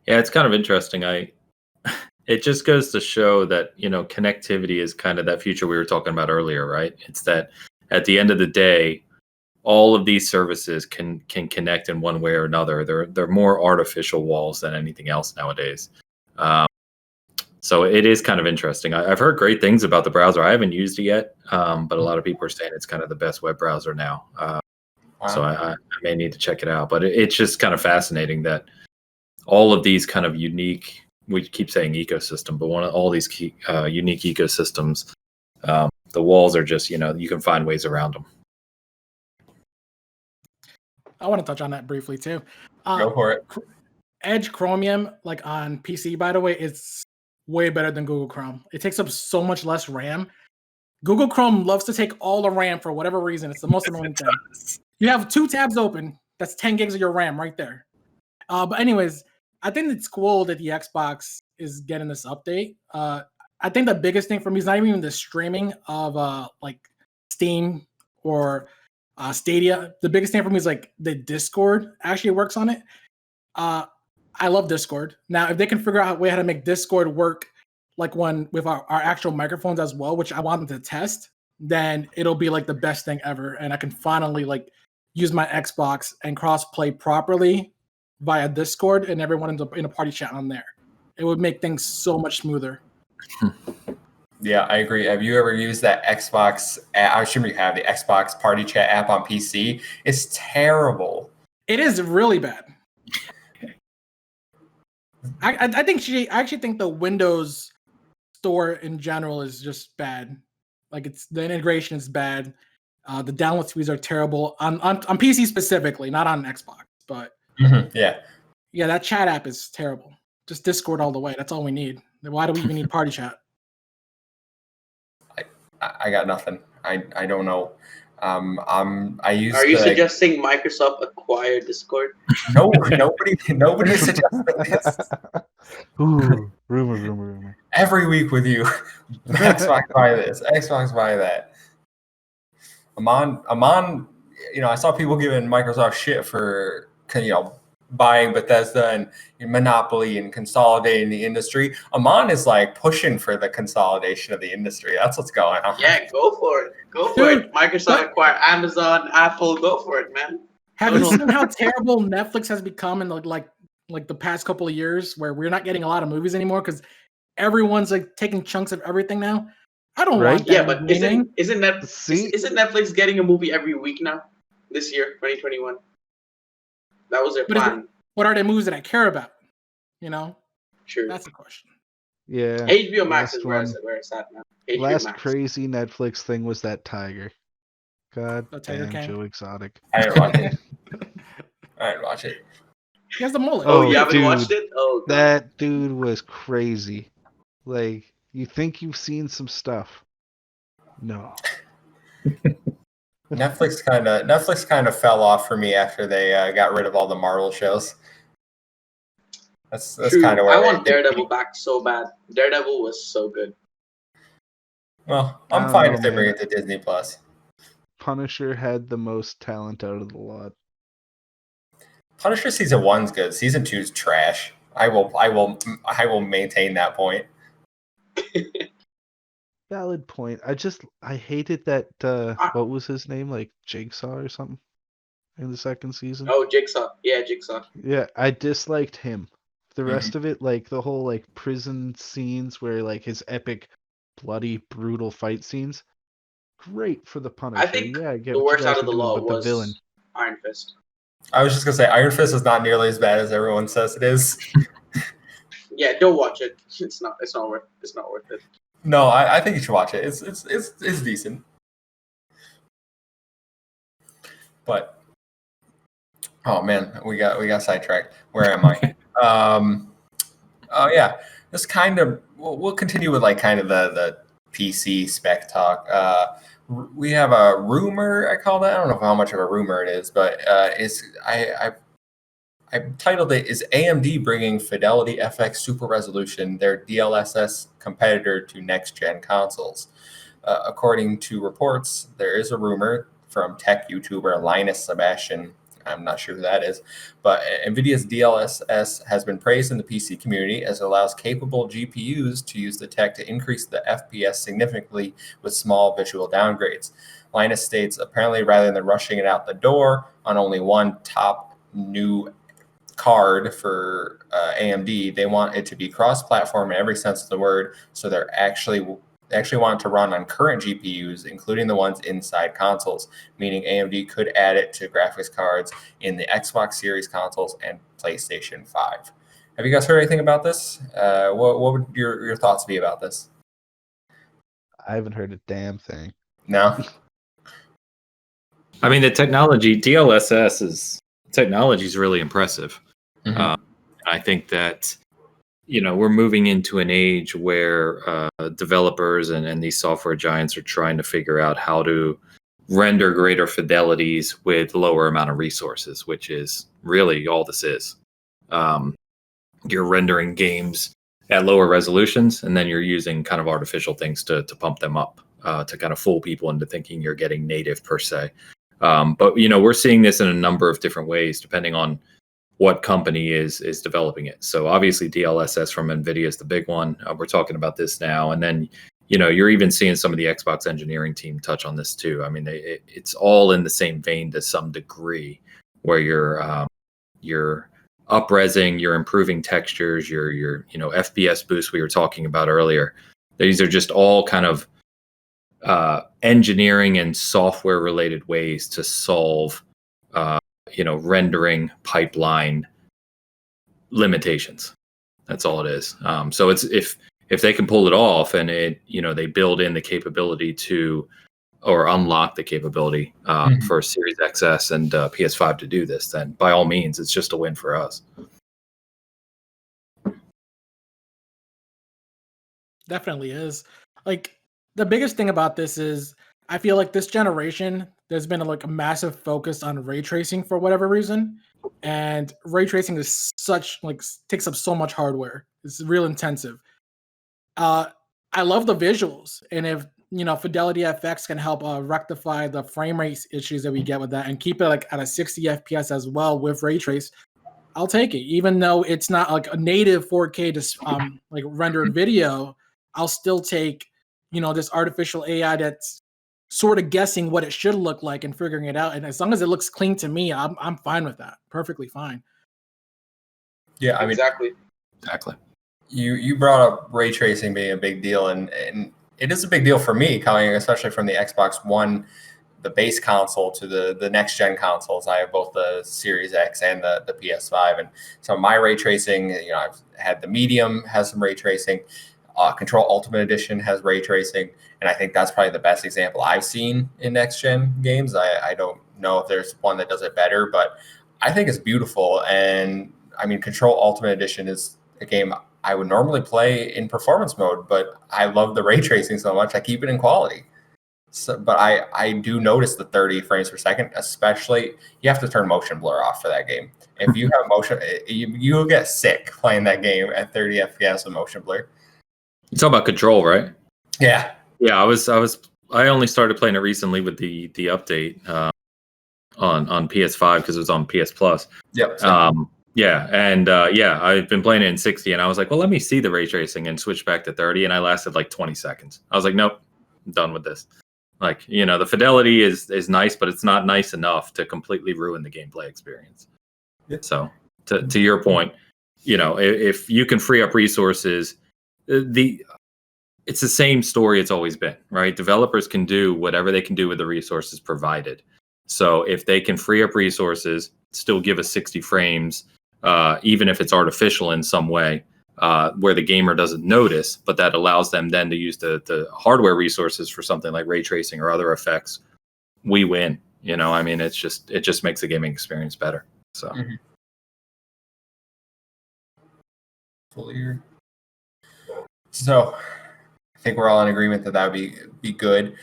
it's kind of interesting. It just goes to show that connectivity is kind of that future we were talking about earlier, right? It's that at the end of the day, all of these services can connect in one way or another. They're more artificial walls than anything else nowadays. So it is kind of interesting. I've heard great things about the browser. I haven't used it yet, but a lot of people are saying it's kind of the best web browser now. Wow. So I may need to check it out. But it's just kind of fascinating that all of these kind of unique, we keep saying ecosystem, but all these unique ecosystems, the walls are just, you can find ways around them. I want to touch on that briefly too. Go for it. Edge Chromium, like on PC, by the way, it's way better than Google Chrome. It takes up so much less RAM. Google Chrome loves to take all the RAM for whatever reason. It's the most annoying thing. You have 2 tabs open. That's 10 gigs of your RAM right there. But anyways, I think it's cool that the Xbox is getting this update. I think the biggest thing for me is not even the streaming of like Steam or Stadia. The biggest thing for me is like the Discord actually works on it. I love Discord. Now, if they can figure out a way how to make Discord work like one with our actual microphones as well, which I want them to test, then it'll be like the best thing ever. And I can finally like use my Xbox and cross-play properly via Discord and everyone ends up in a party chat on there. It would make things so much smoother. Yeah, I agree. Have you ever used that Xbox app? I assume you have the Xbox Party Chat app on PC. It's terrible. It is really bad. I actually think the Windows Store in general is just bad. Like the integration is bad. The download speeds are terrible on PC specifically, not on Xbox. But yeah, that chat app is terrible. Just Discord all the way. That's all we need. Why do we even need Party Chat? I got nothing. I don't know. Are you suggesting Microsoft acquire Discord? No, nobody is suggesting this. Ooh, rumor. Every week with you, Xbox buy this, Xbox buy that. Amon, I saw people giving Microsoft shit for buying Bethesda and monopoly and consolidating the industry. Amon is like pushing for the consolidation of the industry. That's what's going on. Yeah, go for it. Microsoft acquire Amazon, Apple. Go for it, man. Have you seen how terrible Netflix has become in like the past couple of years, where we're not getting a lot of movies anymore because everyone's like taking chunks of everything now? I don't want that. Yeah, but isn't Netflix getting a movie every week now? This year, 2021. That was their plan. What are the movies that I care about? True. That's the question. Yeah. HBO Max is where it's at now. Last crazy Netflix thing was that Tiger. God damn, King. Joe Exotic. I didn't watch it. He has the mullet. Oh, you Oh, haven't dude, watched it? Oh, God. That dude was crazy. Like, you think you've seen some stuff. No. Netflix kind of fell off for me after they got rid of all the Marvel shows. That's True. kind of where I it want hit Daredevil me. back so bad. Daredevil was so good. Well, I I'm don't fine know, if they bring man. it to Disney Plus. Punisher had the most talent out of the lot. Punisher season 1's good. Season 2's trash. I will maintain that point. Valid point. I hated that Ah. what was his name? Like Jigsaw or something in the second season. Oh, Jigsaw. Yeah, Jigsaw. Yeah, I disliked him. The Mhm. rest of it, like the whole like prison scenes where like his epic, bloody, brutal fight scenes, great for the Punisher. I think Yeah, I get the what you worst out guys of are the doing, lot but the villain. was Iron Fist. I was just gonna say Iron Fist is not nearly as bad as everyone says it is. Yeah, don't watch it. It's not worth it. No, I think you should watch it. It's decent. But oh man, we got sidetracked. Where am I? Oh yeah, this kind of we'll continue with like kind of the PC spec talk. We have a rumor. I call that. I don't know how much of a rumor it is, but I titled it, "Is AMD bringing Fidelity FX Super Resolution, their DLSS competitor, to next-gen consoles?" According to reports, there is a rumor from tech YouTuber Linus Sebastian. I'm not sure who that is, but NVIDIA's DLSS has been praised in the PC community as it allows capable GPUs to use the tech to increase the FPS significantly with small visual downgrades. Linus states, apparently, rather than rushing it out the door on only one top new card for AMD, they want it to be cross-platform in every sense of the word. So they actually want it to run on current GPUs, including the ones inside consoles, meaning AMD could add it to graphics cards in the Xbox Series consoles and PlayStation 5. Have you guys heard anything about this? What would your thoughts be about this? I haven't heard a damn thing. No? I mean, the technology, DLSS technology is really impressive. Mhm. I think that, we're moving into an age where developers and these software giants are trying to figure out how to render greater fidelities with lower amount of resources, which is really all this is. You're rendering games at lower resolutions, and then you're using kind of artificial things to pump them up to kind of fool people into thinking you're getting native per se. But we're seeing this in a number of different ways depending on what company is developing it. So obviously DLSS from NVIDIA is the big one. We're talking about this now, and then you're even seeing some of the Xbox engineering team touch on this too. I mean, it's all in the same vein to some degree, where you're up-resing, you're improving textures, your FPS boost we were talking about earlier. These are just all kind of engineering and software related ways to solve rendering pipeline limitations. That's all it is. So it's if they can pull it off and they build in the capability to or unlock the capability for Series XS and PS5 to do this, then by all means, it's just a win for us. Definitely is. Like, the biggest thing about this is I feel like this generation, there's been a massive focus on ray tracing for whatever reason. And ray tracing is takes up so much hardware. It's real intensive. I love the visuals. And if Fidelity FX can help rectify the frame rate issues that we get with that and keep it at a 60 FPS as well with ray trace, I'll take it. Even though it's not like a native 4K rendered video, I'll still take this artificial AI that's sort of guessing what it should look like and figuring it out. And as long as it looks clean to me, I'm fine with that. Perfectly fine. Yeah, I mean, Exactly. You brought up ray tracing being a big deal, and it is a big deal for me, coming especially from the Xbox One, the base console, to the next gen consoles. I have both the Series X and the PS5, and so my ray tracing, I've had the Medium has some ray tracing. Control Ultimate Edition has ray tracing, and I think that's probably the best example I've seen in next gen games. I don't know if there's one that does it better, but I think it's beautiful. And I mean, Control Ultimate Edition is a game I would normally play in performance mode, but I love the ray tracing so much I keep it in quality. So, but I do notice the 30 frames per second, especially you have to turn motion blur off for that game. If you have motion, you'll get sick playing that game at 30 FPS with motion blur. You talk about Control, right? Yeah. Yeah, I only started playing it recently with the update on PS5 because it was on PS Plus. Yep. Yeah, and I've been playing it in 60, and I was like, well, let me see the ray tracing, and switch back to 30, and I lasted like 20 seconds. I was like, nope, I'm done with this. Like, the fidelity is nice, but it's not nice enough to completely ruin the gameplay experience. Yeah. So to your point, if you can free up resources, it's the same story it's always been, right? Developers can do whatever they can do with the resources provided. So if they can free up resources, still give us 60 frames, even if it's artificial in some way, where the gamer doesn't notice, but that allows them then to use the hardware resources for something like ray tracing or other effects, we win. I mean, it just makes the gaming experience better. So. Mm-hmm. Fully. So I think we're all in agreement that would be good.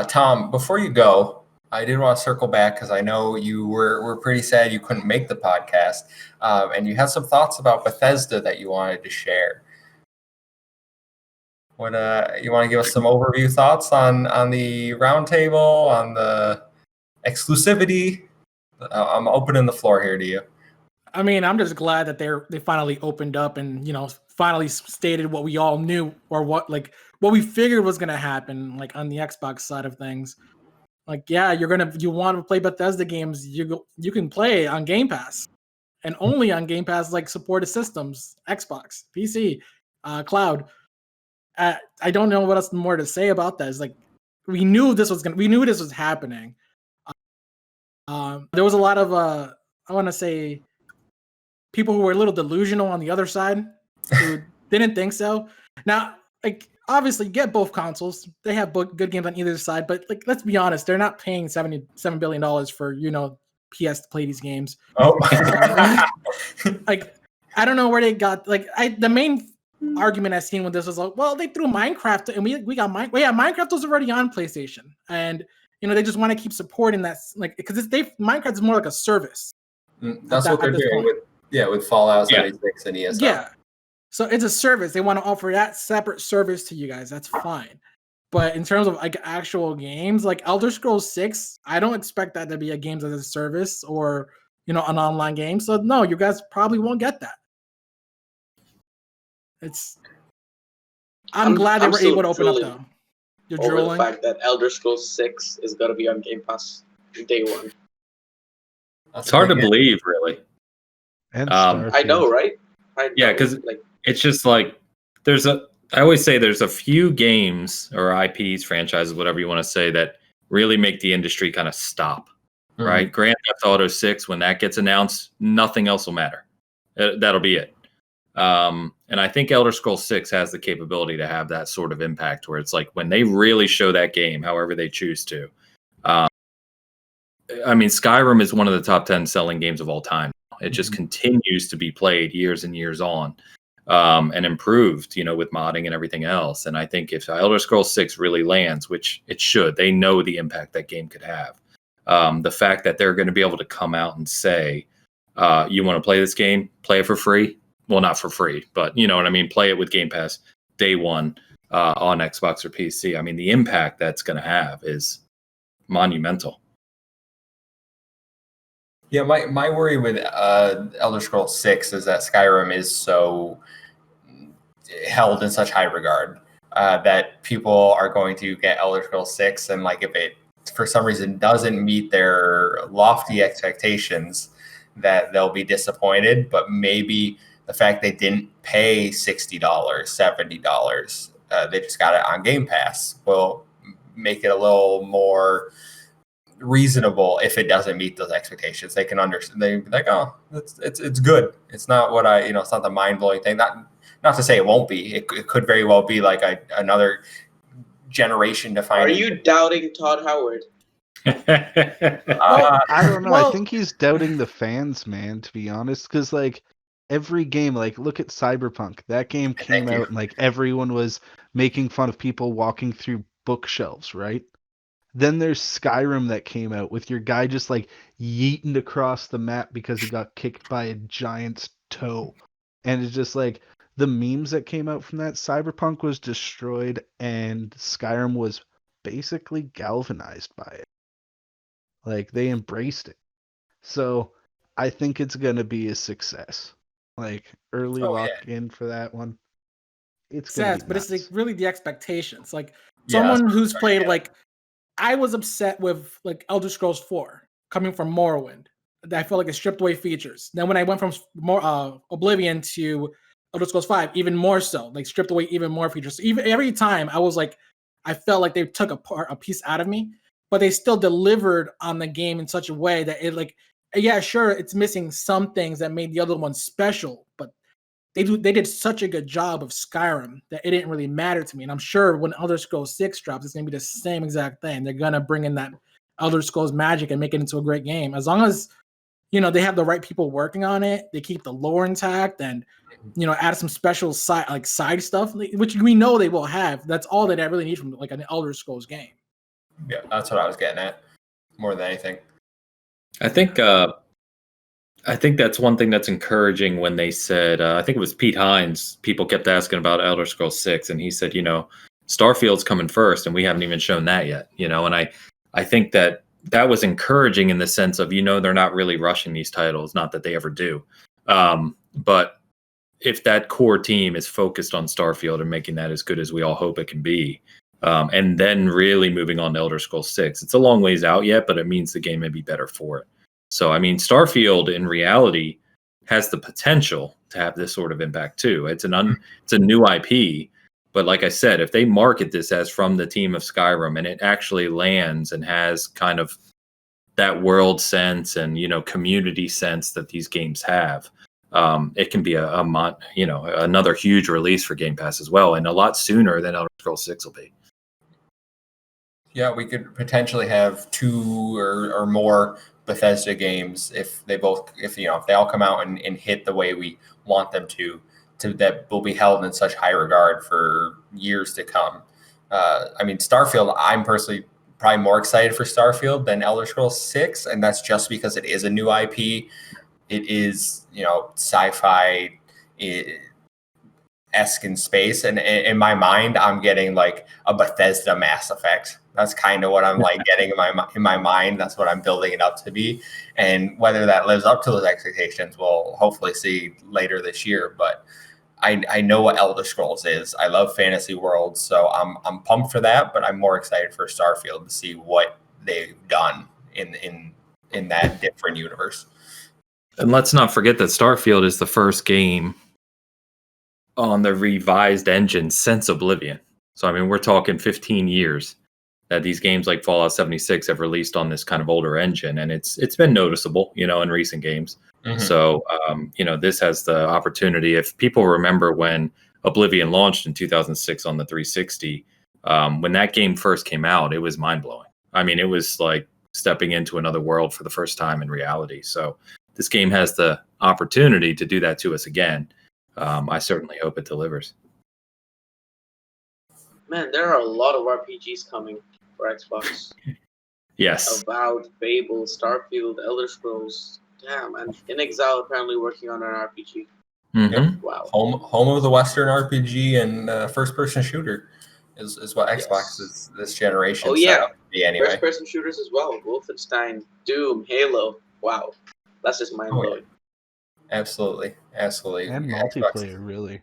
Tom, before you go, I did want to circle back because I know you were pretty sad you couldn't make the podcast, and you had some thoughts about Bethesda that you wanted to share. What you want to give us some overview thoughts on the roundtable, on the exclusivity? I'm opening the floor here to you. I mean, I'm just glad that they finally opened up and finally stated what we all knew, or what we figured was gonna happen, like on the Xbox side of things. Like, yeah, you want to play Bethesda games, you can play on Game Pass, and only on Game Pass, like supported systems, Xbox, PC, cloud. I don't know what else more to say about that. It's like we knew this was happening. There was a lot of I want to say people who were a little delusional on the other side who didn't think so. Now, like, obviously, get both consoles. They have good games on either side, but like, let's be honest, they're not paying $77 billion for PS to play these games. Oh, like, I don't know where they got the main argument I've seen with this was like, well, they threw Minecraft, and we got Minecraft was already on PlayStation, and they just want to keep supporting that, like, because Minecraft is more like a service. That's what they're doing with Fallout 76 and ESO. Yeah. So it's a service. They want to offer that separate service to you guys. That's fine. But in terms of like actual games, like Elder Scrolls 6, I don't expect that to be a games as a service or an online game. So no, you guys probably won't get that. I'm glad they were able to open up though. You're over drooling? The fact that Elder Scrolls 6 is gonna be on Game Pass day one. It's hard to believe, really. And I know, right? Yeah, because it's just like I always say there's a few games or IPs, franchises, whatever you want to say, that really make the industry kind of stop, right? Grand Theft Auto 6, when that gets announced, nothing else will matter. That'll be it. And I think Elder Scrolls 6 has the capability to have that sort of impact where it's like when they really show that game, however they choose to. I mean, Skyrim is one of the top 10 selling games of all time. It just continues to be played years and years on, and improved, with modding and everything else. And I think if Elder Scrolls 6 really lands, which it should, they know the impact that game could have. The fact that they're going to be able to come out and say, you want to play this game, play it for free. Well, not for free, but you know what I mean? Play it with Game Pass day one on Xbox or PC. I mean, the impact that's going to have is monumental. Yeah, my worry with Elder Scrolls 6 is that Skyrim is so held in such high regard that people are going to get Elder Scrolls 6, and like if it for some reason doesn't meet their lofty expectations, that they'll be disappointed. But maybe the fact they didn't pay $60, $70, they just got it on Game Pass will make it a little more reasonable. If it doesn't meet those expectations, they can understand. They be like, oh, it's good. It's not what it's not the mind blowing thing. Not to say it won't be. It could very well be like another generation defining. Are you doubting Todd Howard? I don't know. I think he's doubting the fans, man. To be honest, because like every game, like look at Cyberpunk. That game came out and like everyone was making fun of people walking through bookshelves, right? Then there's Skyrim that came out with your guy just like yeeting across the map because he got kicked by a giant's toe. And it's just like the memes that came out from that, Cyberpunk was destroyed and Skyrim was basically galvanized by it. Like they embraced it. So I think it's gonna be a success. Like early lock in for that one. It's gonna be but it's like nuts. really the expectations. Like Yeah, someone who's played like I was upset with like Elder Scrolls 4 coming from Morrowind. I felt like it stripped away features. Then when I went from more Oblivion to Elder Scrolls 5, even more so, like stripped away even more features. So even every time I was like, I felt like they took a piece out of me, but they still delivered on the game in such a way that it like, yeah, sure, it's missing some things that made the other one special, but they did such a good job of Skyrim that it didn't really matter to me. And I'm sure when Elder Scrolls 6 drops, it's gonna be the same exact thing. They're gonna bring in that Elder Scrolls magic and make it into a great game. As long as they have the right people working on it, they keep the lore intact and add some special side stuff, which we know they will have. That's all that I really need from like an Elder Scrolls game. Yeah, that's what I was getting at more than anything. I think that's one thing that's encouraging when they said, I think it was Pete Hines, people kept asking about Elder Scrolls 6, and he said, Starfield's coming first, and we haven't even shown that yet, and I think that was encouraging in the sense of, they're not really rushing these titles, not that they ever do. But if that core team is focused on Starfield and making that as good as we all hope it can be, and then really moving on to Elder Scrolls 6, it's a long ways out yet, but it means the game may be better for it. So, Starfield in reality has the potential to have this sort of impact too. It's a new IP, but like I said, if they market this as from the team of Skyrim and it actually lands and has kind of that world sense and community sense that these games have, it can be another huge release for Game Pass as well, and a lot sooner than Elder Scrolls 6 will be. Yeah, we could potentially have 2 or more Bethesda games if they all come out and hit the way we want them to that will be held in such high regard for years to come. Starfield, I'm personally probably more excited for Starfield than Elder Scrolls 6, and that's just because it is a new IP. It is, sci-fi esque in space, and in my mind, I'm getting like a Bethesda Mass Effect. That's kind of what I'm like getting in my mind. That's what I'm building it up to be, and whether that lives up to those expectations, we'll hopefully see later this year. But I know what Elder Scrolls is. I love fantasy worlds, so I'm pumped for that. But I'm more excited for Starfield to see what they've done in that different universe. And let's not forget that Starfield is the first game on the revised engine since Oblivion. So, we're talking 15 years that these games like Fallout 76 have released on this kind of older engine. And it's been noticeable, in recent games. Mm-hmm. So, this has the opportunity. If people remember when Oblivion launched in 2006 on the 360, when that game first came out, it was mind-blowing. It was like stepping into another world for the first time in reality. So this game has the opportunity to do that to us again. I certainly hope it delivers. Man, there are a lot of RPGs coming for Xbox. Yes. Avowed, Fable, Starfield, Elder Scrolls. Damn, and In Exile apparently working on an RPG. Mm-hmm. Yep. Wow. Home of the Western RPG and first-person shooter is what Xbox is this generation. Oh yeah, anyway. First-person shooters as well. Wolfenstein, Doom, Halo. Wow, that's just mind-blowing. Yeah. Absolutely. And multiplayer, really.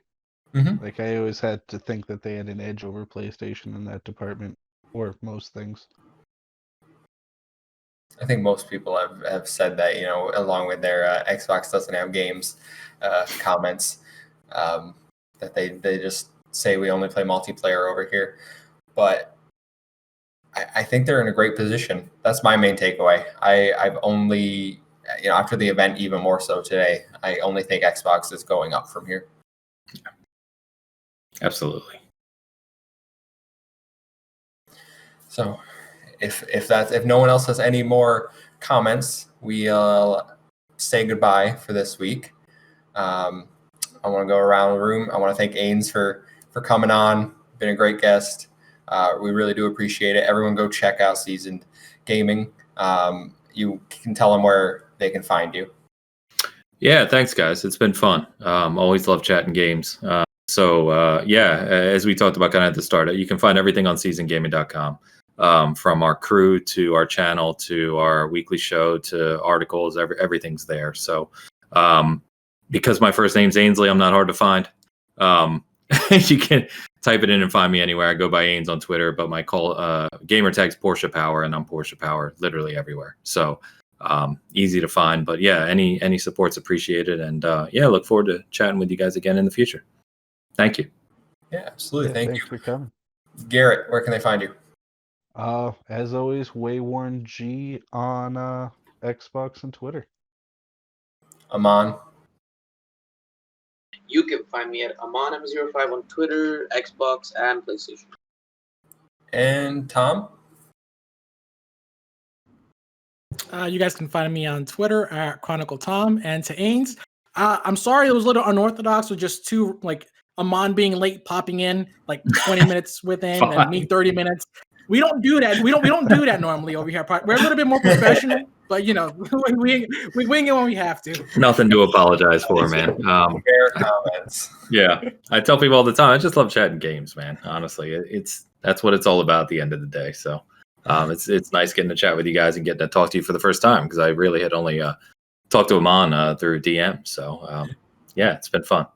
Mm-hmm. Like, I always had to think that they had an edge over PlayStation in that department, or most things. I think most people have said that, along with their Xbox doesn't have games comments, that they just say we only play multiplayer over here. But I think they're in a great position. That's my main takeaway. I've only, after the event, even more so today, I only think Xbox is going up from here. Yeah. Absolutely. So if no one else has any more comments, we'll say goodbye for this week. I want to go around the room. I want to thank Ains for coming on. Been a great guest. We really do appreciate it. Everyone go check out Seasoned Gaming. You can tell them where they can find you. Yeah, thanks, guys. It's been fun. Always love chatting games. As we talked about kind of at the start, you can find everything on seasongaming.com. From our crew to our channel to our weekly show to articles, everything's there. So because my first name's Ainsley, I'm not hard to find. You can type it in and find me anywhere. I go by Ains on Twitter, but my gamer tag's Porsche Power, and I'm Porsche Power literally everywhere. So easy to find. But yeah, any support's appreciated. And look forward to chatting with you guys again in the future. Thank you. Yeah, absolutely. Thanks for coming. Garrett, where can they find you? As always, Wayworn G on Xbox and Twitter. Aman. You can find me at AmonM05 on Twitter, Xbox, and PlayStation. And Tom? You guys can find me on Twitter at Chronicle Tom. And to Ains, I'm sorry it was a little unorthodox with just two, like Amon being late, popping in like 20 minutes within, and me 30 minutes. We don't do that. We don't do that normally over here. We're a little bit more professional, but we wing it when we have to. Nothing to apologize for, man. Fair comments. Yeah, I tell people all the time, I just love chatting games, man. Honestly, that's what it's all about at the end of the day. So it's nice getting to chat with you guys and getting to talk to you for the first time, because I really had only talked to Aman through DM. So it's been fun.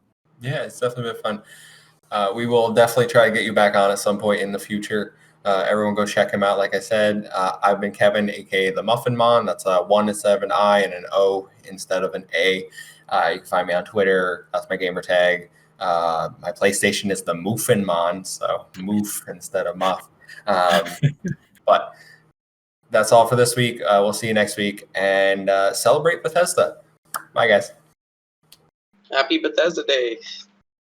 Yeah, it's definitely been fun. We will definitely try to get you back on at some point in the future. Everyone go check him out. Like I said, I've been Kevin, aka the Muffin Mon. That's a 1 instead of an I and an O instead of an A. You can find me on Twitter. That's my gamer tag. My PlayStation is the Muffin Mon, so Moof instead of Muff. But that's all for this week. We'll see you next week, and celebrate Bethesda. Bye, guys. Happy Bethesda Day.